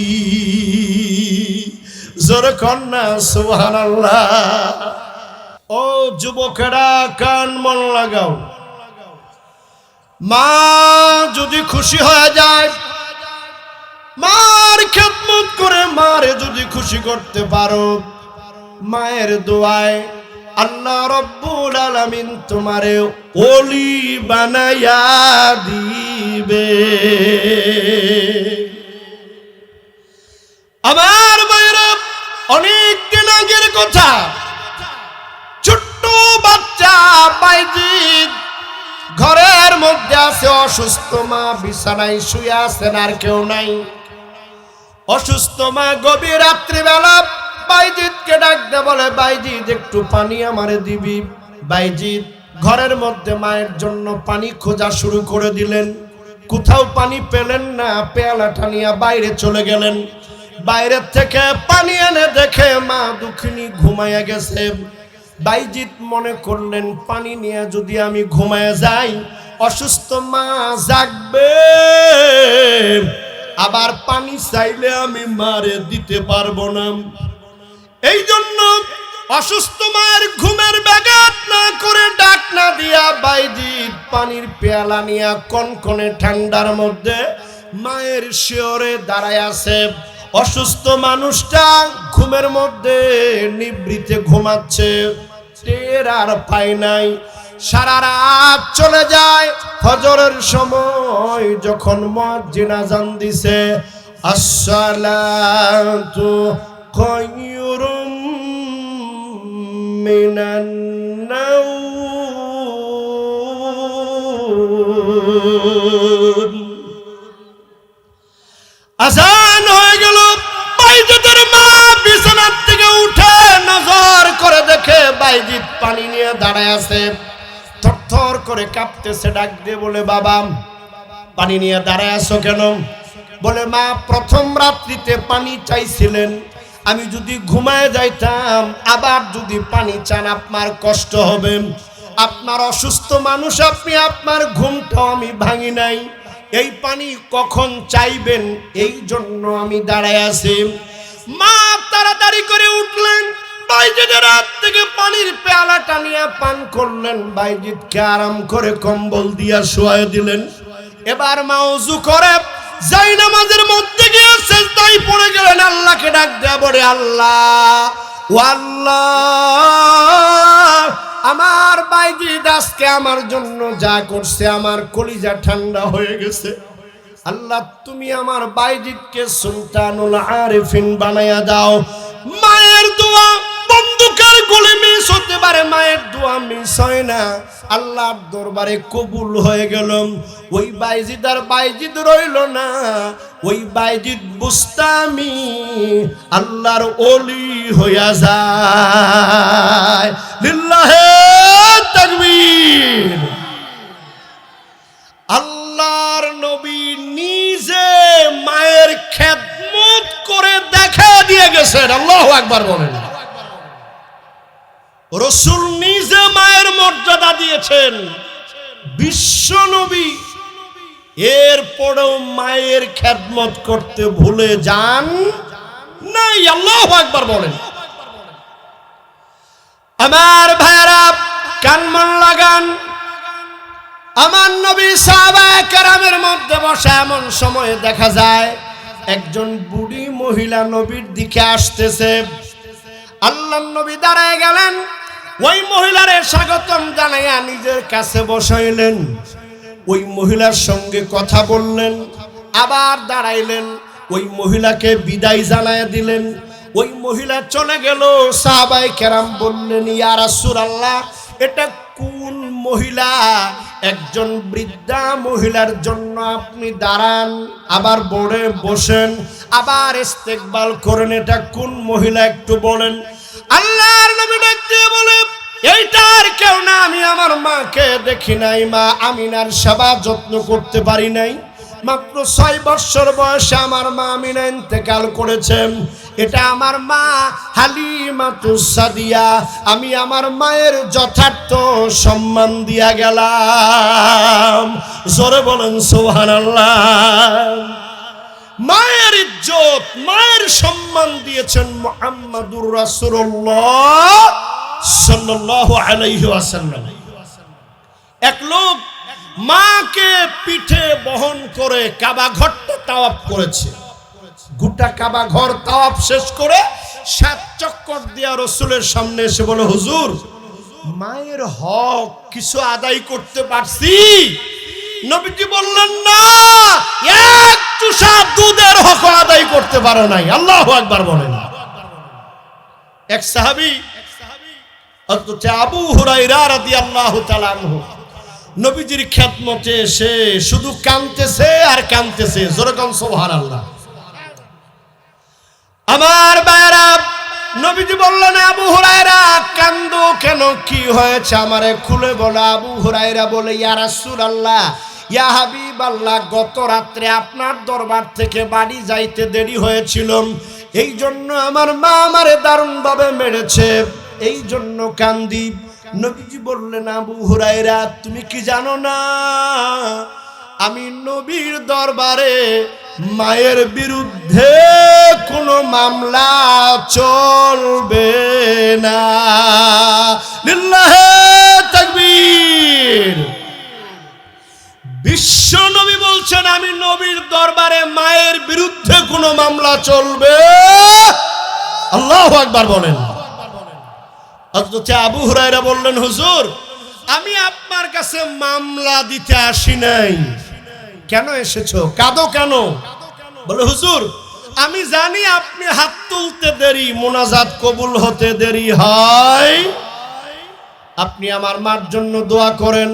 জোরে কন্যা সুবহানাল্লাহ। ও যুবকেরা, কান মন লাগাও। মা যদি খুশি হয়ে যায়, মার খেদমত করে মারে যদি খুশি করতে পারো, মায়ের দোয়ায় আল্লাহ রব্বুল আলামিন তোমারে ওলি বানায়া দিবে। আমার মায়েরা, অনেক দিন আগের কথা, ছোট্ট বাচ্চা বাইজিদ ঘরের মধ্যে আছে, অসুস্থ মা বিছানায় শুয়ে আছেন, আর কেউ নাই। অসুস্থ মা গভীর রাত্রিবেলা বাইজিদকে ডাক দে, বলে, বাইজিদ, একটু পানি আমারে দিবি। বাইজিদ ঘরের মধ্যে মায়ের জন্য পানি খোঁজা শুরু করে দিলেন। কোথাও পানি পেলেন না, পেয়ালাটা নিয়ে বাইরে চলে গেলেন। বাইরের থেকে পানি এনে দেখে মা দুঃখিনী ঘুমাইয়া গেছে। বাইজিদ মনে করলেন, পানি নিয়ে যদি আমি ঘুমায় যাই, অসুস্থ মা জাগবে, আবার পানি চাইলে আমি মারে দিতে পারবো না। এই জন্য অসুস্থ মায়ের ঘুমের ব্যাঘাত না করে, ডাক না দিয়া বাইজিদ পানির পেয়ালা নিয়ে কনকনে ঠান্ডার মধ্যে মায়ের শিয়রে দাঁড়ায় আছে। অসুস্থ মানুষটা ঘুমের মধ্যে নিভৃতে ঘুমাচ্ছে, টের আর পায় নাই। সারা রাত চলে যায়। ফজরের সময় যখন মুয়াজ্জিন আযান দিছে, আসসালাতু খায়রুম মিনান নাওম, আযান হয়ে গেল। বাইজিদের মা বিছানা থেকে উঠে নজর করে দেখে বাইজিদ পানি নিয়ে দাঁড়ায় আছে, থরথর করে কাঁপতেছে। ডাক দিয়ে বলে, বাবা, পানি নিয়ে দাঁড়ায় আছো কেন? বলে, মা, প্রথম রাত্রিতে পানি চাইছিলেন, আমি যদি ঘুমায় যাইতাম, আবার যদি পানি চান আপনার কষ্ট হবে। আপনার অসুস্থ মানুষ আপনি, আপনার ঘুমটাও আমি ভাঙি নাই। এই পানি কখন চাইবেন এই জন্য আমি দাঁড়ায় আছি। মা তাড়াতাড়ি করে উঠলেন, বাইজিদের হাত থেকে পানির পেয়ালাটা নিয়ে পান করলেন, বাইজিদকে আরাম করে কম্বল দিয়া শুয়ায় দিলেন। এবার মা ওযু করে যাই নামাজের মধ্যে গিয়ে সিজদায় পড়ে গেলেন, আল্লাহকে ডাক দেয়া বলে, আল্লাহ ও আল্লাহ, আমার বাইজিদ আজকে আমার জন্য যা করছে আমার কলিজা ঠান্ডা হয়ে গেছে। আল্লাহ তুমি আমার বাইজিদকে সুলতানুল আরিফিন বানায়া দাও। মায়ের দোয়া বন্দুকের গুলি মিস হতে পারে, মায়ের দোয়া মিস হয় না, আল্লাহর দরবারে কবুল হয়ে গেল। ওই বাইজিদ আর বাইজিদ রইল না, ওই বাইজিদ বুস্তামি আল্লাহর ওলি হইয়া যায়। লিল্লাহে তাকবীর। আল্লাহর নবী নিজে মায়ের খেদমত করে দেখা দিয়ে গেছেন। আল্লাহু আকবার বলেন। রাসূল নিজে মায়ের মর্যাদা দিয়েছেন, বিশ্ব নবী এরপরেও মায়ের খেদমত করতে ভুলে যান নাই। আল্লাহু আকবার বলেন। আমার ভাইরা কান মন লাগান, আমার নবী সাহাবায়ে কেরামের মধ্যে বসা এমন সময়ে দেখা যায় একজন বুড়ি মহিলা নবীর দিকে আসতেছে। আল্লাহর নবী দাঁড়ায় গেলেন, ওই মহিলারে স্বাগতম জানাইয়া নিজের কাছে বসাইলেন, ওই মহিলার সঙ্গে কথা বললেন, আবার দাঁড়াইলেন, ওই মহিলাকে বিদায় জানাইয়া দিলেন। ওই মহিলা চলে গেল। সাহাবায়ে কেরাম বললেন, ইয়া রাসূলুল্লাহ, এটা কোন মহিলা? একজন বৃদ্ধা মহিলার জন্য আপনি দাঁড়ান, আবার বড়ে বসেন, আবার ইস্তেকবাল করেন, এটা কোন মহিলা একটু বলেন। আল্লাহর নবী ডাক দিয়ে বলে, এইটা আর কেউ না, আমি আমার মাকে দেখি নাই, মা আমিনার সেবা যত্ন করতে পারি নাই। মাত্র 6 বছর বয়সে আমার মা আমিনা ইন্তেকাল করেছেন। এটা আমার মা হালিমাতুস সাদিয়া। আমি আমার মায়ের যথার্থ সম্মান দিয়া গেলাম। জোরে বলেন সুবহানাল্লাহ। মায়ের ইজ্জত, মায়ের সম্মান দিয়েছেন মুহাম্মাদুর রাসূলুল্লাহ সাল্লাল্লাহু আলাইহি ওয়াসাল্লাম। এক লোক মাকে পিঠে বহন করে কাবা ঘরটা তাওয়াফ করেছে। গোটা কাবা ঘর তাওয়াফ শেষ করে 7 চক্কর দিয়া রাসূলের সামনে এসে বলে, হুজুর, মায়ের হক কিছু আদায় করতে পারছি? নবীজি বললেন, না, এক চুষা দুধের হক আদায় করতে পারো নাই। আল্লাহু আকবার বলেন। এক সাহাবী হযরত আবু হুরায়রা রাদিয়াল্লাহু তাআলা আনহু নবীজির খেদমতে এসে শুধু কাঁদতেছে আর কাঁদতেছে। জোরে কোন সুবহানাল্লাহ। আমার ভাইরা, নবীজি বললেন, আবু হুরায়রা কান্দো কেন, কি হয়েছে আমারে খুলে বলো। আবু হুরায়রা বলে, ইয়া রাসূলুল্লাহ, ইয়া হাবিবাল্লাহ, গত রাত্রে আপনার দরবার থেকে বাড়ি যাইতে দেরি হয়েছিল, এই জন্য আমার মা আমারে দারুণভাবে মেরেছে, এই জন্য কান্দি। নবীজি বললেন, আবু হুরায়রা, তুমি কি জানো না আমি নবীর দরবারে মায়ের বিরুদ্ধে কোনো মামলা চলবে না। লিল্লাহে তাকবীর। বিশ্ব নবী বলছেন, আমি নবীর দরবারে মায়ের বিরুদ্ধে কোনো মামলা চলবে। আল্লাহু আকবার বলেন। হযরত আবু হুরায়রা বললেন, হুজুর, আমি আপনার কাছে মামলা দিতে আসি নাই। কেন এসেছো? কাঁদো কেন? বলে, হুজুর, আমি জানি আপনি হাত তুলতে দেরি, মোনাজাত কবুল হতে দেরি হয়, আপনি আমার মার জন্য দোয়া করেন,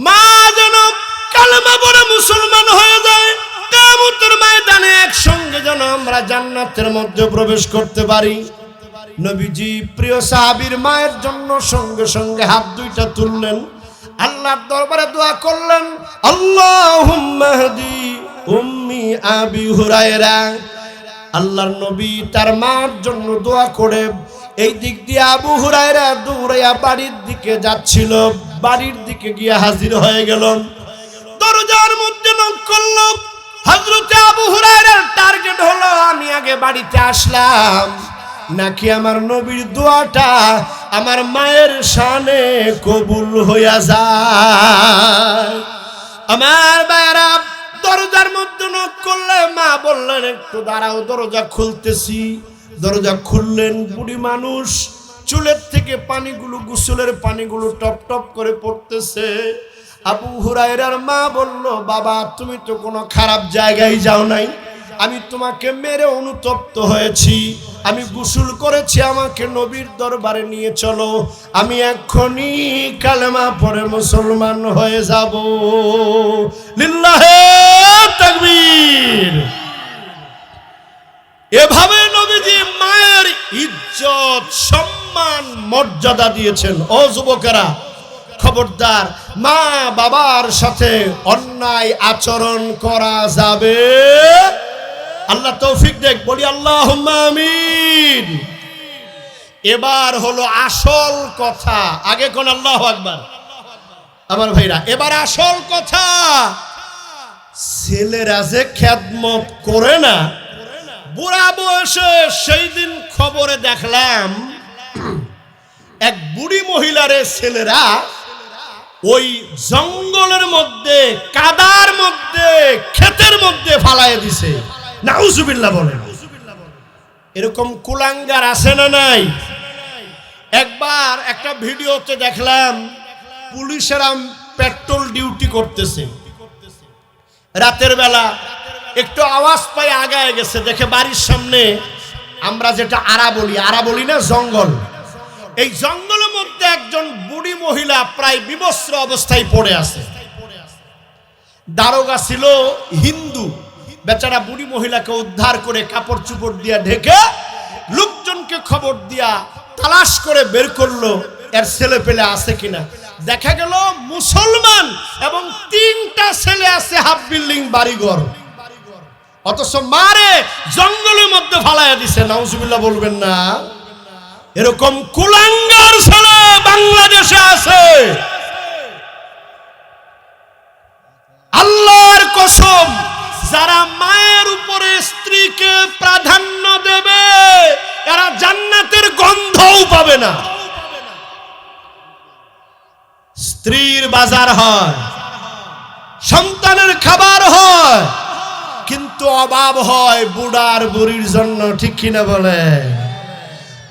মা যেন কালেমা পড়ে মুসলমান হয়ে যায়, কিয়ামতের ময়দানে একসঙ্গে যেন আমরা জান্নাতের মধ্যে প্রবেশ করতে পারি। নবীজি প্রিয় সাহাবীর মায়ের জন্য সঙ্গে সঙ্গে হাত দুইটা তুললেন, আল্লাহর দরবারে দোয়া করলেন, আল্লাহুম্মা হদি উম্মি আবি হুরায়রা, আল্লাহর নবী তার মার জন্য দোয়া করে এই দিক দিয়ে আবু হুরায়রা দৌড়াইয়া বাড়ির দিকে যাচ্ছিল। বাড়ির দিকে গিয়ে হাজির হয়ে গেল। দরজার মধ্যে নক করল। হযরতে আবু হুরায়রার টার্গেট হলো আমি আগে বাড়িতে আসলাম নাকি আমার নবীর দোয়াটা আমার মায়ের শানে কবুল হইয়া যায়। আমার ভাইরা দরজার মধ্যে নক করলে মা বললেন একটু দাঁড়াও, দরজা খুলতেছি। দরজা খুললেন, বুড়ি মানুষ, চুলের থেকে পানিগুলো, গোসলের পানিগুলো টপ টপ করে পড়তেছে। আবু হুরায়রার মা বলল, বাবা তুমি তো কোনো খারাপ জায়গায় যাও নাই, আমি তোমাকে মেরে অনুতপ্ত হয়েছি, আমি গোসল করেছি, আমাকে নবীর দরবারে নিয়ে চলো, আমি এক্ষুনি কালেমা পড়ে মুসলমান হয়ে যাব। লিল্লাহে তাকবীর। এভাবে নবীজি মায়ের ইজ্জত, সম্মান, মর্যাদা দিয়েছেন। ও যুবকেরা, খবরদার, মা বাবার সাথে অন্যায় আচরণ করা যাবে। আল্লাহ তৌফিক দেখ, বলি আল্লাহুম্মা আমিন। এবার হলো আসল কথা, আগে কোন আল্লাহু আকবার। আমার ভাইরা, এবার আসল কথা। ছেলেরা যে খেদমত করে না, বুড়া বয়সে সেই দিন খবরে দেখলাম এক বুড়ি মহিলারে ছেলেরা ওই জঙ্গলের মধ্যে, কাদার মধ্যে, ক্ষেতের মধ্যে ফালায় দিছে। নাউজুবিল্লাহ বলেন। এরকম কুলাঙ্গার আছে না নাই? একবার একটা ভিডিওতে দেখলাম পুলিশেরা পেট্রোল ডিউটি করতেছে, রাতের বেলা একটু আওয়াজ পাই আগায় গেছে, দেখে বাড়ির সামনে আমরা যেটা আড়া বলি না, জঙ্গল, এই জঙ্গলের মধ্যে একজন বুড়ি মহিলা প্রায় বিবস্ত্র অবস্থায় পড়ে আছে। দারোগা ছিল হিন্দু, বেচারা বুড়ি মহিলাকে উদ্ধার করে কাপড় চুপড় দিয়া ঢেকে লোকজনকে খবর দিয়া তালাশ করে বের করলো এর ছেলে পেলে আছে কিনা। দেখা গেল মুসলমান এবং 3টা ছেলে আছে, হাফ বিল্ডিং বাড়িঘর, অথচ মারে জঙ্গলের মধ্যে ফালাইয়া দিছে। নাউজুবিল্লাহ বলবেন না? এরকম কুলাঙ্গার ছেলে বাংলাদেশে আছে। আল্লাহর কসম, যারা মায়ের উপরে স্ত্রীকে প্রাধান্য দেবে এরা জান্নাতের গন্ধও পাবে না। স্ত্রীর বাজার হয়, সন্তানের খাবার হয়, কিন্তু অভাব হয় বুড়ার বুড়ির জন্য, ঠিক কিনা বলে?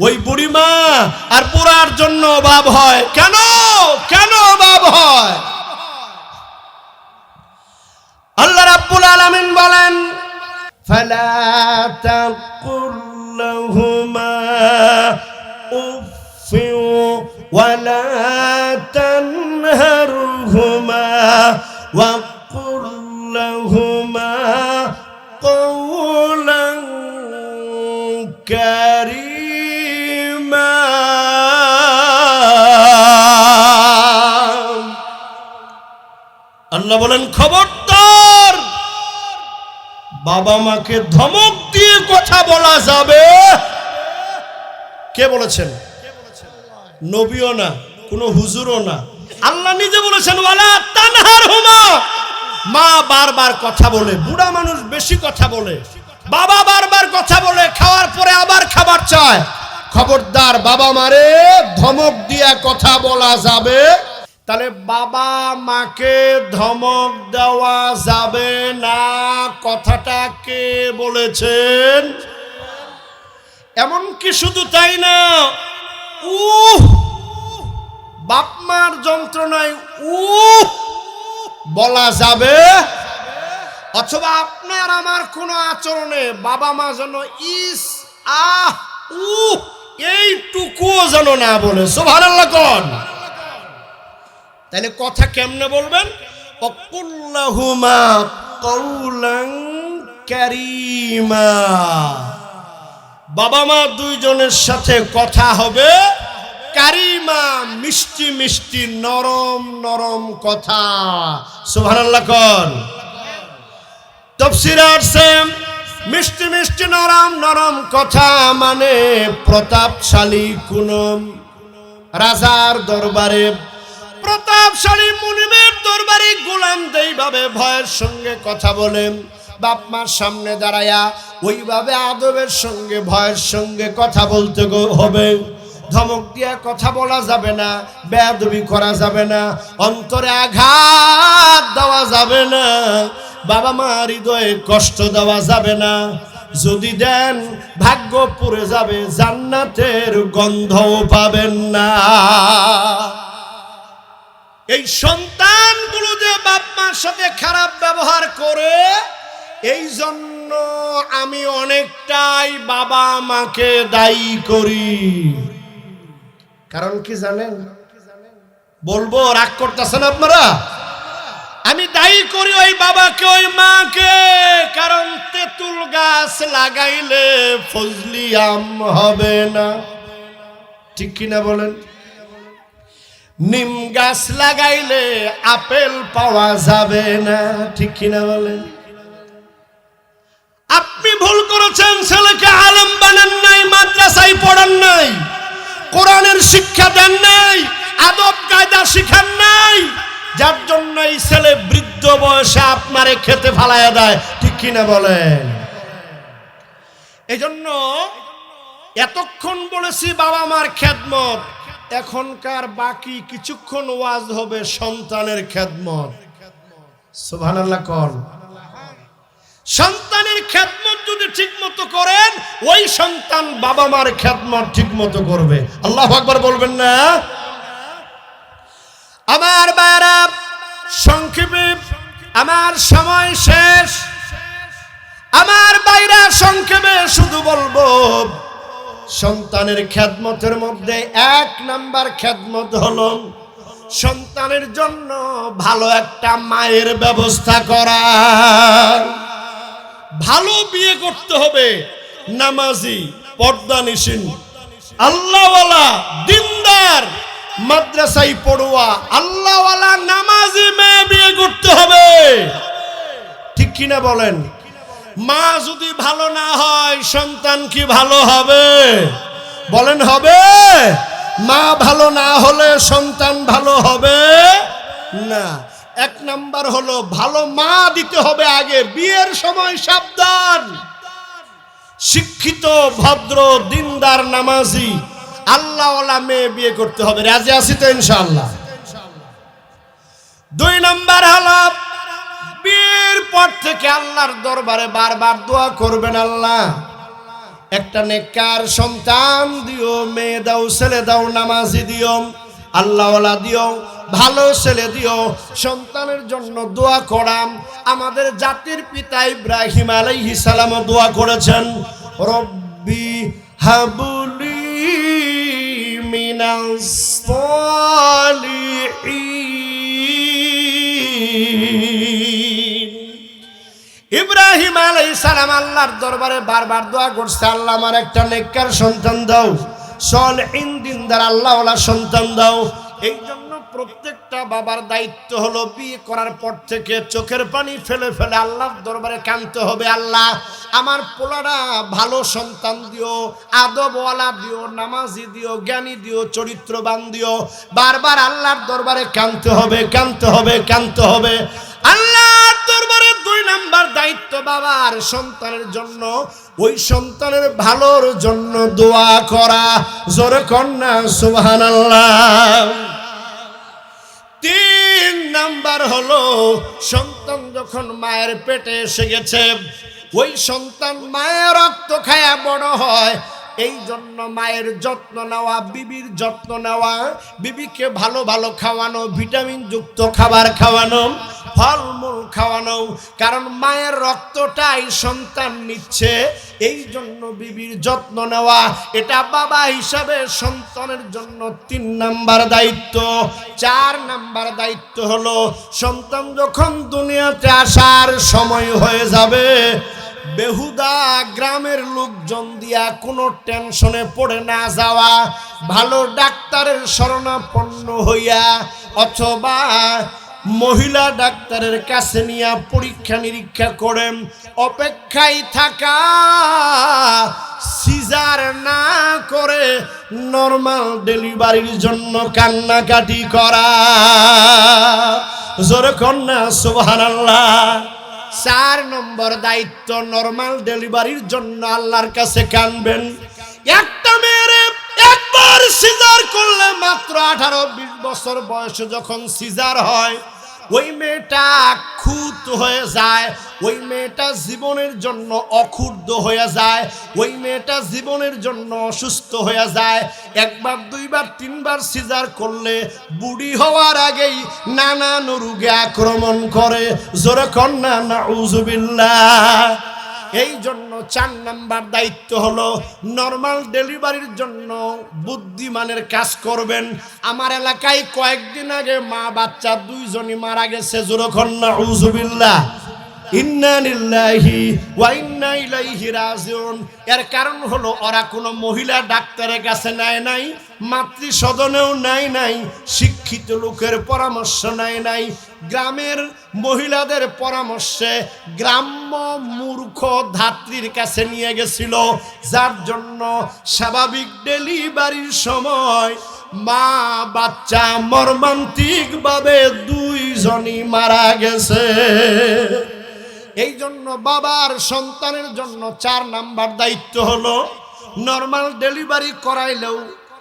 ওই বুড়ি মা আর বুড়ার জন্য অভাব হয়। কেন কেন অভাব হয়? আল্লাহ রাব্বুল আলামিন বলেন, ফালা তাকুল লাহুমা উফফি ওয়ালা তানহারহুমা ওয়া কুল লাহুমা কওলান কারীমা। আল্লাহ বলেন, খবরদার, বাবা মাকে ধমক দিয়ে কথা বলা যাবে। কে বলেছেন? নবীও না, কোন হুজুরও না, আল্লাহ নিজে বলেছেন, ওয়ালা তানহারহুমা। মা বারবার কথা বলে, বুড়া মানুষ বেশি কথা বলে, বাবা বারবার কথা বলে, খাওয়ার পরে আবার খাবার চায়। খবরদার, বাবা মারে ধমক দিয়ে কথা বলা যাবে। তাহলে বাবা মাকে ধমক দেওয়া যাবে না, কথাটা কে বলেছেন? এমনকি শুধু তাই না, বাপ মার যন্ত্রণায় বলা যাবে, অথবা আপনার আমার কোনো আচরণে বাবা মা যেন ইস আহ এইটুকুও যেন না বলে। সুবহানাল্লাহ কোন? তাহলে কথা কেমনে বলবেন? অকুল্লাহুমা কওলান কারীমা। বাবা মা দুইজনের সাথে কথা হবে কারিমা, মিষ্টি মিষ্টি, নরম নরম কথা। সুবহানাল্লাহ কোন? তাফসীরে আসছে মিষ্টি মিষ্টি নরম নরম কথা মানে প্রতাপশালী কোন রাজার দরবারে, প্রতাপশালী মুনিবের দরবারে গোলামদের এইভাবে ভয়ের সঙ্গে কথা বলে, বাপ মার সামনে দাঁড়ায়া ওইভাবে আদবের সঙ্গে ভয়ের সঙ্গে কথা বলতে হবে। ধমক দিয়া কথা বলা যাবে না, বেয়াদবি করা যাবে না, অন্তরে আঘাত দেওয়া যাবে না, বাবা মার হৃদয়ে কষ্ট দেওয়া যাবে না। যদি দেন ভাগ্য পুড়ে যাবে, জান্নাতের গন্ধও পাবেন না। এই সন্তানগুলো যে বাপ মার সাথে খারাপ ব্যবহার করে, এই জন্য আমি অনেকটাই বাবা মাকে দায়ী করি। কারণ কি জানেন? বলবো, রাগ করতেছেন আপনারা? আমি দায়ী করি ওই বাবাকে ওই মাকে, কারণ তেঁতুল গাছ লাগাইলে ফজলি আম হবে না, ঠিক কিনা বলেন? নিম গাছ লাগাইলে আপেল পাওয়া যাবে না, ঠিক কিনা বলেন? আপনি ভুল করেছেন, ছেলেকে আলেম বানান নাই, মাদ্রাসায় পড়ান নাই, কোরআনের শিক্ষা দেন নাই, আদব কায়দা শিখান নাই, যার জন্য এই ছেলে বৃদ্ধ বয়সে আপনারে খেতে ফালাইয়া দেয়, ঠিক কিনা বলেন? এই জন্য এতক্ষণ বলেছি বাবা মার খেদমত, এখনকার বাকি কিছুক্ষণ ওয়াজ হবে সন্তানের খেদমত। সুবহানাল্লাহ কোন? সন্তানের খেদমত যদি ঠিক মতো করেন, ওই সন্তান বাবা মার খেদমত ঠিক মতো করবে। আল্লাহু আকবার বলবেন না? আমার বায়রা, সংক্ষেপে আমার সময় শেষ। আমার বাইরা সংক্ষেপে শুধু বলবো, সন্তানের খেদমতের মধ্যে 1 নাম্বার খেদমত হলো সন্তানের জন্য ভালো একটা মায়ের ব্যবস্থা করা। ভালো বিয়ে করতে হবে, নামাজি, পর্দানিশীন, আল্লাহওয়ালা, দিনদার, মাদ্রাসায় পড়ুয়া, আল্লাহওয়ালা, নামাজি মেয়ে বিয়ে করতে হবে, ঠিক কিনা বলেন? মা যদি ভালো না হয়, সন্তান কি ভালো হবে? বলেন হবে? মা ভালো না হলে সন্তান ভালো হবে না। 1 নাম্বার হলো ভালো মা দিতে হবে আগে। বিয়ের সময় সাবধান, শিক্ষিত, ভদ্র, দিনদার, নামাজি, আল্লাহওয়ালা মেয়ে বিয়ে করতে হবে। রাজি আছি তো ইনশাআল্লাহ? 2 নাম্বার হলো বিয়ের পর থেকে আল্লাহর দরবারে বারবার দোয়া করবেন, আল্লাহ একটা নেককার সন্তান দিও, মেয়ে দাও, ছেলে দাও, নামাজি দিও, আল্লাহওয়ালা দিও, ভালো ছেলে দিও। সন্তানের জন্য দোয়া করাম। আমাদের জাতির পিতা ইব্রাহিম আলাইহিস সালাম দোয়া করেছেন, রব্বি হাবুলি মিনাস সালিহিন। ইব্রাহিম আলাইহিস সালাম আল্লাহর দরবারে বারবার দোয়া করছে, আল্লাহ আমার একটা নেককার সন্তান দাও, সলিহিন দিনদার আল্লাহওয়ালা সন্তান দাও। এই জন্য প্রত্যেকটা বাবার দায়িত্ব হলো বিয়ে করার পর থেকে চোখের পানি ফেলে ফেলে আল্লাহর দরবারে কাঁদতে হবে, আল্লাহ আমার পোলারা ভালো সন্তান দিও, আদবওয়ালা দিও, নামাজি দিও, জ্ঞানী দিও, চরিত্রবান দিও। বারবার আল্লাহর দরবারে কাঁদতে হবে, কাঁদতে হবে, কাঁদতে হবে। আল্লাহর দরবারে 2 নাম্বার দায়িত্ব বাবার সন্তানের জন্য, ওই সন্তানের ভালোর জন্য দোয়া করা। জোরে কন্যা সুবহানাল্লাহ। 3 নাম্বার হলো সন্তান যখন মায়ের পেটে এসে গেছে, ওই সন্তান মায়ের রক্ত খায়া বড় হয়। এই জন্য মায়ের যত্ন নেওয়া, বিবির যত্ন নেওয়া, বিবিকে ভালো ভালো খাওয়ানো, ভিটামিন যুক্ত খাবার খাওয়ানো, ফলমূল খাওয়ানো। কারণ মায়ের রক্তটাই সন্তান নিচ্ছে, এই জন্য বিবির যত্ন নেওয়া, এটা বাবা হিসাবে সন্তানের জন্য 3 নাম্বার দায়িত্ব। 4 নাম্বার দায়িত্ব হলো সন্তান যখন দুনিয়াতে আসার সময় হয়ে যাবে, বেহুদা গ্রামের লোকজন দিয়া কোনো টেনশনে পড়ে না যাওয়া, ভালো ডাক্তারের শরণাপন্ন হইয়া অথবা মহিলা ডাক্তারের কাছে নিয়ে পরীক্ষা নিরীক্ষা করেন, অপেক্ষায় থাকা, সিজার না করে নরমাল ডেলিভারির জন্য কান্নাকাটি করা। জোরে কন্যা সুবহানাল্লাহ। 4 নম্বর দায়িত্ব, নরমাল ডেলিভারির জন্য আল্লাহর কাছে কানবেন। একটা মেয়ের একবার সিজার করলে মাত্র 18-20 বছর বয়সে যখন সিজার হয়, ওই মেয়েটা ক্ষুত হয়ে যায়, ওই মেয়েটা জীবনের জন্য অক্ষুব্ধ হয়ে যায়, ওই মেয়েটা জীবনের জন্য অসুস্থ হয়ে যায়। 1 বার 2 বার 3 বার সিজার করলে বুড়ি হওয়ার আগেই নানান রোগে আক্রমণ করে। জোরে কন্যা নাউজুবিল্লাহ। এই জন্য 4 নাম্বার দায়িত্ব হলো নরমাল ডেলিভারির জন্য বুদ্ধিমানের কাজ করবেন। আমার এলাকায় কয়েকদিন আগে মা বাচ্চা 2 জনই মারা গেছে। জোরে কন্যা নাউজুবিল্লাহ। ইন্না লিল্লাহি ওয়া ইন্না ইলাইহি রাজিউন। এর কারণ হলো ওরা কোনো মহিলা ডাক্তারের কাছে নেয় নাই, মাতৃসদনেও নেয় নাই, শিক্ষিত লোকের পরামর্শ নেয় নাই, গ্রামের মহিলাদের পরামর্শে গ্রাম্য মূর্খ ধাত্রীর কাছে নিয়ে গেছিল, যার জন্য স্বাভাবিক ডেলিভারির সময় মা বাচ্চা মর্মান্তিকভাবে 2 জনই মারা গেছে। এই জন্য বাবার সন্তানের জন্য 4 নাম্বার দায়িত্ব হলো নরমাল ডেলিভারি করাইলেও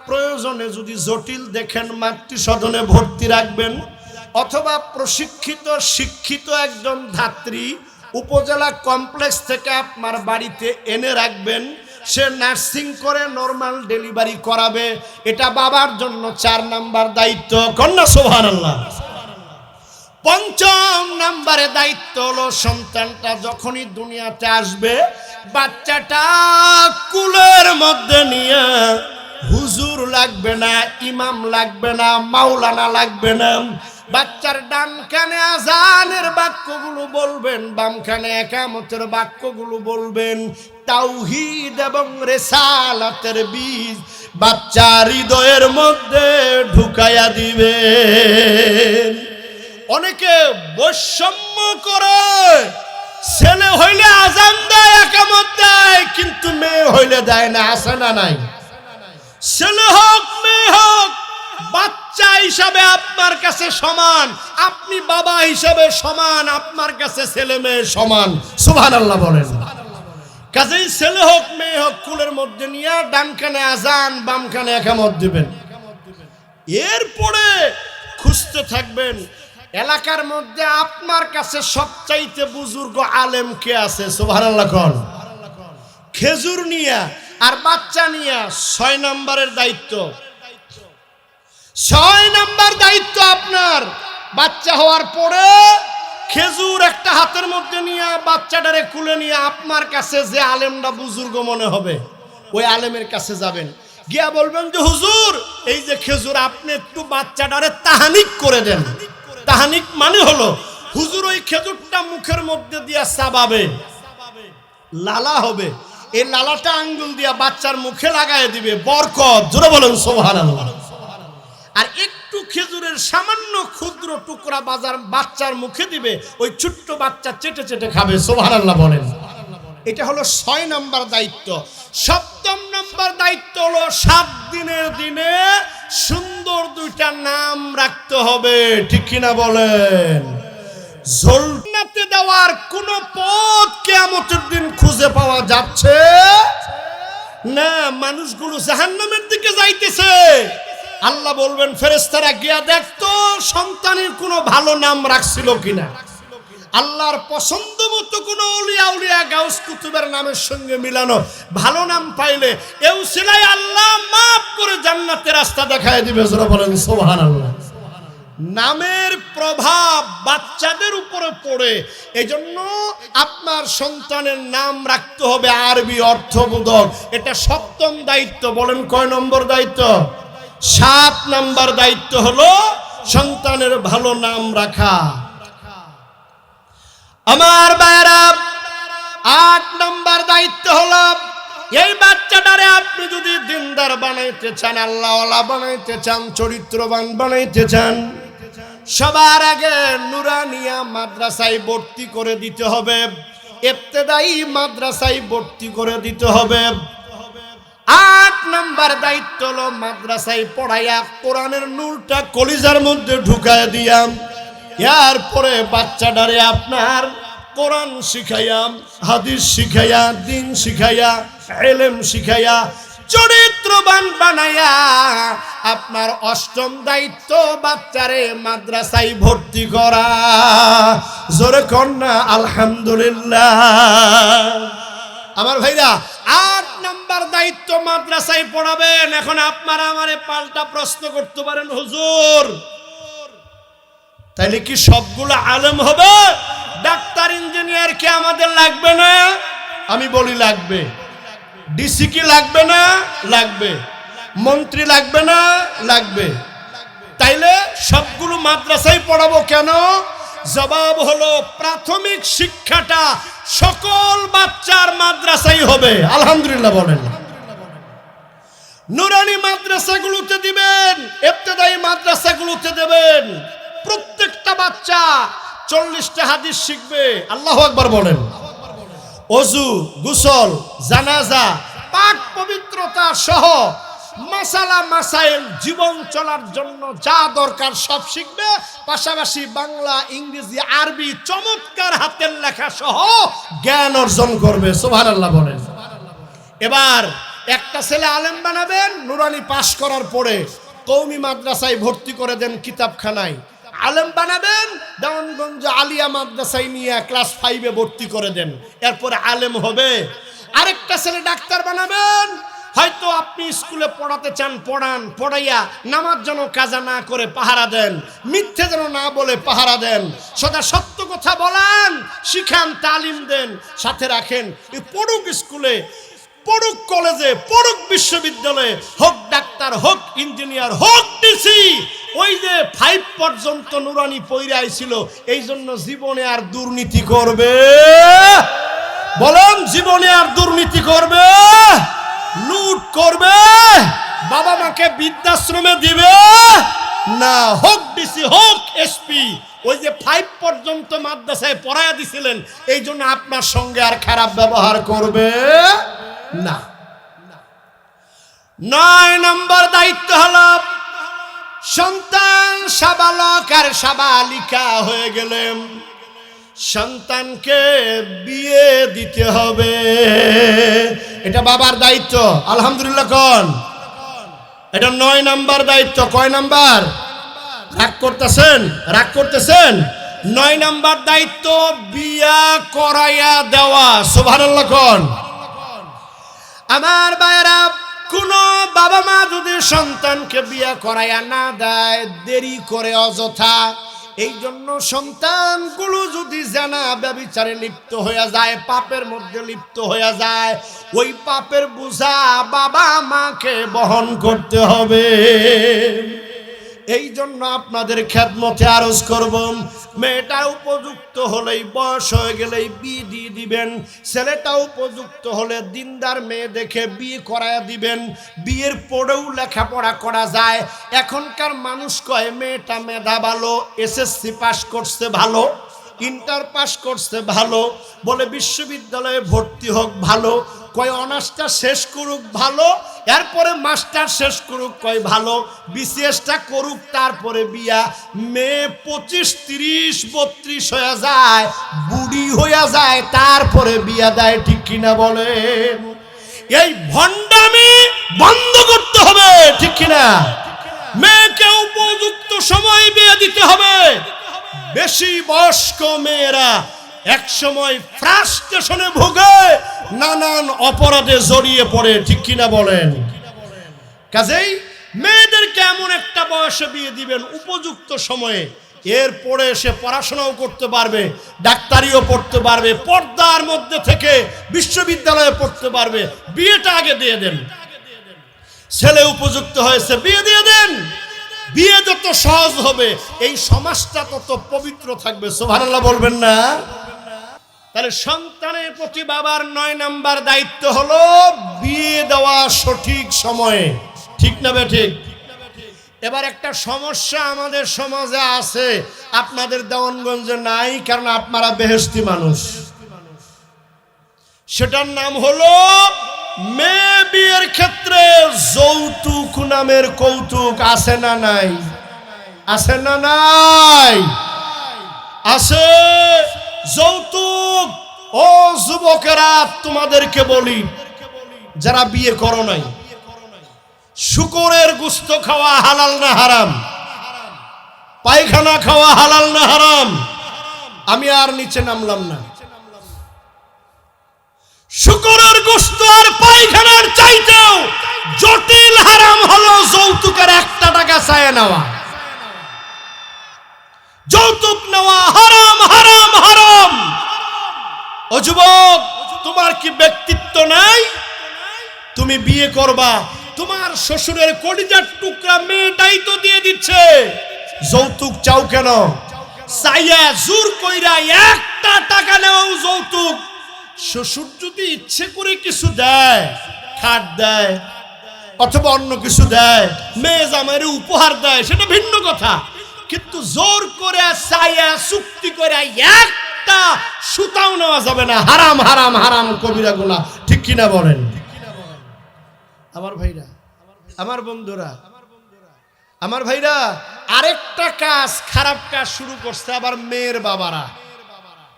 প্রয়োজনে যদি জটিল দেখেন মাতৃসদনে ভর্তি রাখবেন, অথবা প্রশিক্ষিত শিক্ষিত একজন ধাত্রী উপজেলা কমপ্লেক্স থেকে আপনার বাড়িতে এনে রাখবেন, সে নার্সিং করে নরমাল ডেলিভারি করাবে। এটা বাবার জন্য 4 নাম্বার দায়িত্ব। কন্যা সুবহানাল্লাহ। 5 নম্বরে দায়িত্ব হলো সন্তানটা যখনই দুনিয়াতে আসবে, বাচ্চাটা কুলের মধ্যে নিয়ে হুজুর লাগবে না, ইমাম লাগবে না, মাওলানা লাগবে না, বাচ্চার ডান কানে আজানের বাক্যগুলো বলবেন, বাম কানে ইকামতের বাক্যগুলো বলবেন। তাওহীদ এবং রিসালাতের বীজ বাচ্চার হৃদয়ের মধ্যে ঢুকাইয়া দিবেন। অনেকে বৈষম্য করে, ছেলে হইলে আজান দেয়, ইকামত দেয়, কিন্তু মেয়ে হইলে দেয় না। আছে না নাই? ছেলে হোক মেয়ে হোক, বাচ্চা হিসাবে আপনার কাছে সমান, আপনি বাবা হিসাবে সমান, আপনার কাছে ছেলে মেয়ে সমান। সুবহানাল্লাহ বলেন। কাজেই ছেলে হোক মেয়ে হোক কুলের মধ্যে নিয়ে ডান কানে আজান, বাম কানে ইকামত দিবেন। এরপরে খুঁজতে থাকবেন এলাকার মধ্যে আপনার কাছে সবচাইতে বুজুর্গ আলেম কে আছে। সুবহানাল্লাহ কোন। খেজুর নিয়া আর বাচ্চা নিয়া 6 নম্বরের দায়িত্ব। 6 নম্বর দায়িত্ব আপনার। বাচ্চা হওয়ার পরে খেজুর একটা হাতের মধ্যে নিয়ে বাচ্চাটারে কুলে নিয়ে আপনার কাছে যে আলেমটা বুজুর্গ মনে হবে, ওই আলেমের কাছে যাবেন, গিয়া বলবেন যে হুজুর এই যে খেজুর, আপনি একটু বাচ্চাটারে তাহানিক করে দেন। তাহানিক মানে হলো হুজুর ওই খেজুরটা মুখের মধ্যে দিয়া চাবাবে, লালা হবে, এই লালাটা আঙ্গুল দিয়া বাচ্চার মুখে লাগায় দিবে, বরকত। জোরে বলেন সুবহানাল্লাহ। আর একটু খেজুরের সামান্য ক্ষুদ্র টুকরা বাচ্চার মুখে দিবে, ওই ছোট্ট বাচ্চা চেটে চেটে খাবে। সুবহানাল্লাহ বলেন। এটা হলো 6 নম্বর দায়িত্ব। 7 নম্বর দায়িত্ব হলো 7 দিনের দিনে সুন্দর 2টা নাম রাখতে হবে। ঠিক কিনা বলেন? জান্নাতে দেওয়ার কোন পথ কিয়ামতের দিন খুঁজে পাওয়া যাচ্ছে না। মানুষগুলো জাহান্নামের দিকে যাইতেছে। আল্লাহ বলবেন ফেরেশতারা গিয়া দেখতো সন্তানের কোনো ভালো নাম রাখছিল কিনা। আল্লাহর পছন্দ মতো কোনো আউলিয়া উলিয়া গাউস কুতুবের নামের সঙ্গে মিলানো ভালো নাম পাইলে এও সিলাই আল্লাহ মাফ করে জান্নাতের রাস্তা দেখায় দিবে। যারা বলেন সুবহানাল্লাহ। নামের প্রভাব বাচ্চাদের উপরে পড়ে, এজন্য আপনার সন্তানের নাম রাখতে হবে আরবি অর্থবোধক। এটা 7ম দায়িত্ব। বলেন কয় নম্বর দায়িত্ব? 7 নম্বর দায়িত্ব হলো সন্তানের ভালো নাম রাখা। আমার ভাইরা 8 নম্বর দায়িত্ব হলো এই বাচ্চাটারে আপনি যদি দিনদার বানাইতে চান, আল্লাহওয়ালা বানাইতে চান, চরিত্রবান বানাইতে চান, সবার আগে নুরানিয়া মাদ্রাসায় ভর্তি করে দিতে হবে, ইবতেদায়ী মাদ্রাসায় ভর্তি করে দিতে হবে। 8 নাম্বার দায়িত্ব হলো মাদ্রাসায় পড়াইয়া কোরআনের নূরটা কলিজার মধ্যে ঢুকায় দিয়া, এরপরে বাচ্চাটারে আপনার কোরআন শিখাইয়া, হাদিস শিখাইয়া, দিন শিখাইয়া, ইলম শিখাইয়া, চরিত্রবান বানাইয়া আপনার 8ম দায়িত্ব বাচ্চারে মাদ্রাসায় ভর্তি করা। জোরে কন্যা আলহামদুলিল্লাহ। আমার ভাইরা 8 নাম্বার দায়িত্ব মাদ্রাসায় পড়াবেন। এখন আপনারা আমারে পাল্টা প্রশ্ন করতে পারেন, হুজুর তাইলে কি সবগুলো আলেম হবে? ডাক্তার ইঞ্জিনিয়ার কি আমাদের লাগবে না? আমি বলি লাগবে। ডিসি কি লাগবে না? লাগবে। মন্ত্রী লাগবে না? লাগবে। তাইলে সবগুলো মাদ্রাসায় পড়াবো কেন? জবাব হলো প্রাথমিক শিক্ষাটা সকল বাচ্চার মাদ্রাসায় হবে। আলহামদুলিল্লাহ বলেন। নুরানি মাদ্রাসাগুলোতে দিবেন, ইবতেদায়ী মাদ্রাসাগুলোতে দেবেন। প্রত্যেকটা বাচ্চা 40টা হাদিস শিখবে। আল্লাহু আকবার বলেন। ওযু, গোসল, জানাজা, পাক পবিত্রতা সহ মাসালা মাসাইল জীবন চলার জন্য যা দরকার সব শিখবে। পাশাপাশি বাংলা, ইংরেজি, আরবি চমৎকার হাতের লেখা সহ জ্ঞান অর্জন করবে। সুবহানাল্লাহ বলেন। এবার একটা ছেলে আলেম বানাবেন, নুরানি পাশ করার পরে কওমি মাদ্রাসায় ভর্তি করে দেন, কিতাবখানায় আলেম বানাবেন, দেওয়ানগঞ্জ আলিয়া মাদ্রাসায় নিয়ে ক্লাস 5-এ ভর্তি করে দেন, এরপরে আলেম হবে। আরেকটা ছেলে ডাক্তার বানাবেন, হয়তো আপনি স্কুলে পড়াতে চান, পড়ান, পড়াইয়া নামাজ যেন কাজা না করে পাহারা দেন, মিথ্যে যেন না বলে পাহারা দেন, সদা সত্য কথা বলান, শিখান, তালিম দেন, সাথে রাখেন। এই পড়ুক স্কুলে, পড়ুক কলেজে, পড়ুক বিশ্ববিদ্যালয়ে, হোক ডাক্তার, হোক ইঞ্জিনিয়ার, হোক ডিসি। ওই যে 5 পর্যন্ত নুরানি পইরা আইছিল, এই জন্য জীবনে আর দুর্নীতি করবে? বলেন, জীবনে আর দুর্নীতি করবে? লুট করবে? বাবা মাকে বৃদ্ধাশ্রমে দিবে না। হোক ডিসি, হোক এসপি, ওই যে 5 পর্যন্ত মাদ্রাসায় পড়ায়া দিছিলেন, এই জন্য আপনার সঙ্গে আর খারাপ ব্যবহার করবে না। 9 নম্বর দায়িত্ব হলো সন্তান সাবালক আর সাবালিকা হয়ে গেলেন, সন্তানকে বিয়ে দিতে হবে। এটা বাবার দায়িত্ব। আলহামদুলিল্লাহ কোন? এটা 9 নম্বর দায়িত্ব। কয় নাম্বার? রাগ করতেছেন? রাগ করতেছেন? 9 নম্বর দায়িত্ব বিয়া করাইয়া দেওয়া। সুবহানাল্লাহ কোন? আমার ভাইরা, কোন বাবা মা যদি সন্তানকে বিয়ে করাইয়া না দেয়, দেরি করে অযথা, এই জন্য সন্তানগুলো যদি জানা ব্যভিচারে লিপ্ত হয়ে যায়, পাপের মধ্যে লিপ্ত হয়ে যায়, ওই পাপের বোঝা বাবা মাকে বহন করতে হবে। এই জন্য আপনাদের খেদমতে আরজ করব, মেয়েটা উপযুক্ত হলেই, বয়স হয়ে গেলেই বিয়ে দিয়ে দিবেন। ছেলেটা উপযুক্ত হলে দিনদার মেয়ে দেখে বিয়ে করায়া দিবেন। বিয়ের পরেও লেখাপড়া করা যায়। এখনকার মানুষ কয় মেয়েটা মেধা ভালো, এসএসসি পাস করছে ভালো, ইন্টার পাস করছে ভালো, বলে বিশ্ববিদ্যালয়ে ভর্তি হোক ভালো, কয় অনার্সটা শেষ করুক ভালো, এরপরে মাস্টার শেষ করুক কয় ভালো, বিসিএসটা করুক, তারপরে বিয়া। মেয়ে 25, 30, 32 হয়ে যায়, বুড়ি হয়ে যায়, তারপরে বিয়া দেয়। ঠিক কিনা বলেন? এই ভণ্ডামি বন্ধ করতে হবে। ঠিক কিনা? মেয়েকে উপযুক্ত সময় বিয়ে দিতে হবে। বেশি বয়স্ক মেয়েরা এক সময় ফ্রাস্ট্রেশনে ভোগে, নানান অপরাধে জড়িয়ে পড়ে। ঠিক কিনা বলেন? কাজেই মেয়েদেরকে এমন একটা বয়সে বিয়ে দিবেন উপযুক্ত সময়ে, এরপরে সে পড়াশোনাও করতে পারবে, ডাক্তারিও পড়তে পারবে, পর্দার মধ্যে থেকে বিশ্ববিদ্যালয়ে পড়তে পারবে। বিয়েটা আগে দিয়ে দেন। ছেলে উপযুক্ত হয়েছে, বিয়ে দিয়ে দেন। বিয়ে যত সহজ হবে, এই সমাজটা তত পবিত্র থাকবে। সুবহানাল্লাহ বলবেন না? তাহলে সন্তানের প্রতি বাবার 9 নম্বর দায়িত্ব হলো বিয়ে দেওয়া সঠিক সময়ে। ঠিক না বে ঠিক? এবার একটা সমস্যা আমাদের সমাজে আছে, আপনাদের দেওয়ানগঞ্জে নাই, কারণ আপনারা বেহেশতি মানুষ। সেটার নাম হলো মেয়ে বিয়ের ক্ষেত্রে যৌতুক নামের কৌতুক। আছে না নাই? আছে না নাই? আছে যৌতুক। ও যুবকেরা, তোমাদেরকে বলি, যারা বিয়ে করো নাই, শুকরের গোশত খাওয়া হালাল না হারাম? পায়খানা খাওয়া হালাল না হারাম? আমি আর নিচে নামলাম না। শুকরের গোশত আর পায়খানার চাইতেও জটিল হারাম হলো যৌতুকের 1 টাকা চায় নেওয়া। যৌতুক নেওয়া হারাম, হারাম, হারাম। ও যুবক, তোমার কি ব্যক্তিত্ব নাই? তুমি বিয়ে করবা, তোমার শ্বশুরের কলিজার টুকরা মেয়েটাই তো দিয়ে দিচ্ছে, যৌতুক চাও কেন? চাইয়া জোর কইরা 1 টাকা নেওয়াও যৌতুক। শ্বশুর যদি ইচ্ছে করে কিছু দেয়, খাট দেয় অথবা অন্য কিছু দেয়, মেয়ে জামাইরে উপহার দেয়, সেটা ভিন্ন কথা। কিন্তু জোর করে চাইয়া চুক্তি করে 1টা সুতাও নেওয়া যাবে না। হারাম, হারাম, হারাম, কবিরা গুনাহ। ঠিক কিনা বলেন? আমার ভাইরা, আমার বন্ধুরা, আমার ভাইরা, আরেকটা কাজ, খারাপ কাজ শুরু করছে আবার মেয়ের বাবারা।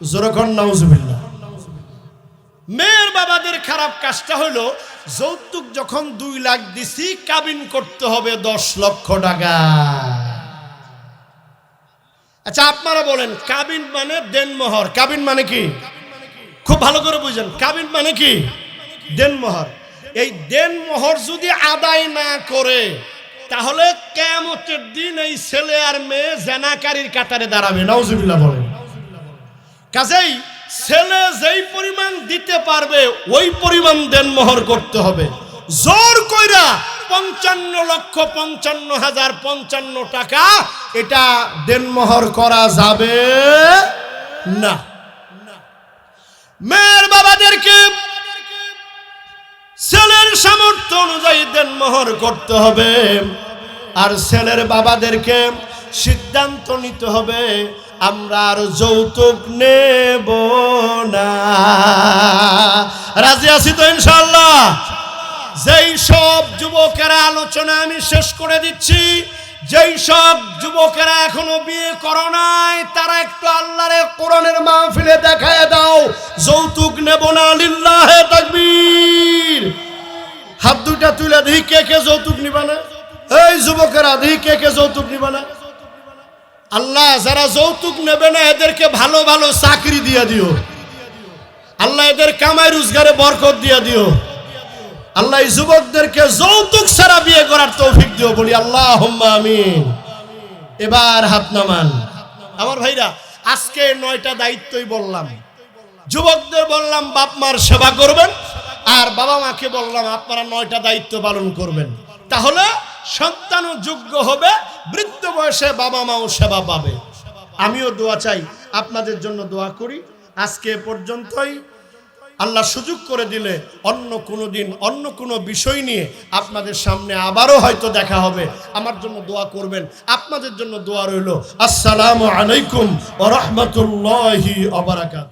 জোরকন নাউজুবিল্লাহ। মেয়ের বাবাদের খারাপ কাজটা হলো, যৌতুক যখন 2 লাখ দিছি, কাবিন করতে হবে 10 লক্ষ টাকা। আচ্ছা, আপনারা বলেন, কাবিন মানে দেনমোহর। কাবিন মানে কি? খুব ভালো করে বুঝেন, কাবিন মানে কি? দেনমোহর। এই দেনমোহর যদি আদায় না করে, তাহলে কিয়ামতের দিন এই ছেলে আর মেয়ে জানাকারীর কাতারে দাঁড়াবে। নাউজুবিল্লাহ বলেন। কাজেই ছেলে যেই পরিমাণ দিতে পারবে ওই পরিমাণ দেনমোহর করতে হবে। জোর কইরা 55,55,55 টাকা এটা দেনমোহর করা যাবে না। মেয়ের বাবাদেরকে ছেলের সামর্থ্য অনুযায়ী দেনমোহর করতে হবে, আর ছেলের বাবাদেরকে সিদ্ধান্ত নিতে হবে, আমরা আর যৌতুক নেব না। রাজি আছি তো ইনশাআল্লাহ? যেই সব যুবকেরা, আলোচনা আমি শেষ করে দিচ্ছি, যেই সব যুবকেরা এখনো বিয়ে করো নাই, তারা একটু আল্লাহর কোরআনের মাহফিলে দেখায় দাও, যৌতুক নেব না। লিল্লাহে তাকবীর। হাত দুইটা তুলে দেখি কে কে যৌতুক নিবা না। এই যুবকেরা, দেখি কে কে যৌতুক নিবা না। আল্লাহ যারা যৌতুক নেবে না, এদেরকে ভালো ভালো চাকরি দিয়ে দিও। আল্লাহ এদের কামাই রোজগারে বরকত দিয়ে দিও। আল্লাহ এই যুবকদেরকে যৌতুক ছাড়া বিয়ে করার তৌফিক দিও। বলি আল্লাহুম্মা আমিন। এবার হাত নামান। আমার ভাইরা, আজকে 9টা দায়িত্বই বললাম। যুবকদের বললাম বাপ মার সেবা করবেন, আর বাবা মাকে বললাম আপনারা 9টা দায়িত্ব পালন করবেন। তাহলে সন্তানও যোগ্য হবে, বৃদ্ধ বয়সে বাবা মাও সেবা পাবে। আমিও দোয়া চাই, আপনাদের জন্য দোয়া করি। আজকে পর্যন্তই। আল্লাহ সুযোগ করে দিলে অন্য কোনো দিন অন্য কোনো বিষয় নিয়ে আপনাদের সামনে আবারও হয়তো দেখা হবে। আমার জন্য দোয়া করবেন, আপনাদের জন্য দোয়া রইল। আসসালামু আলাইকুম ওয়া রাহমাতুল্লাহি ওয়া বারাকাতুহু।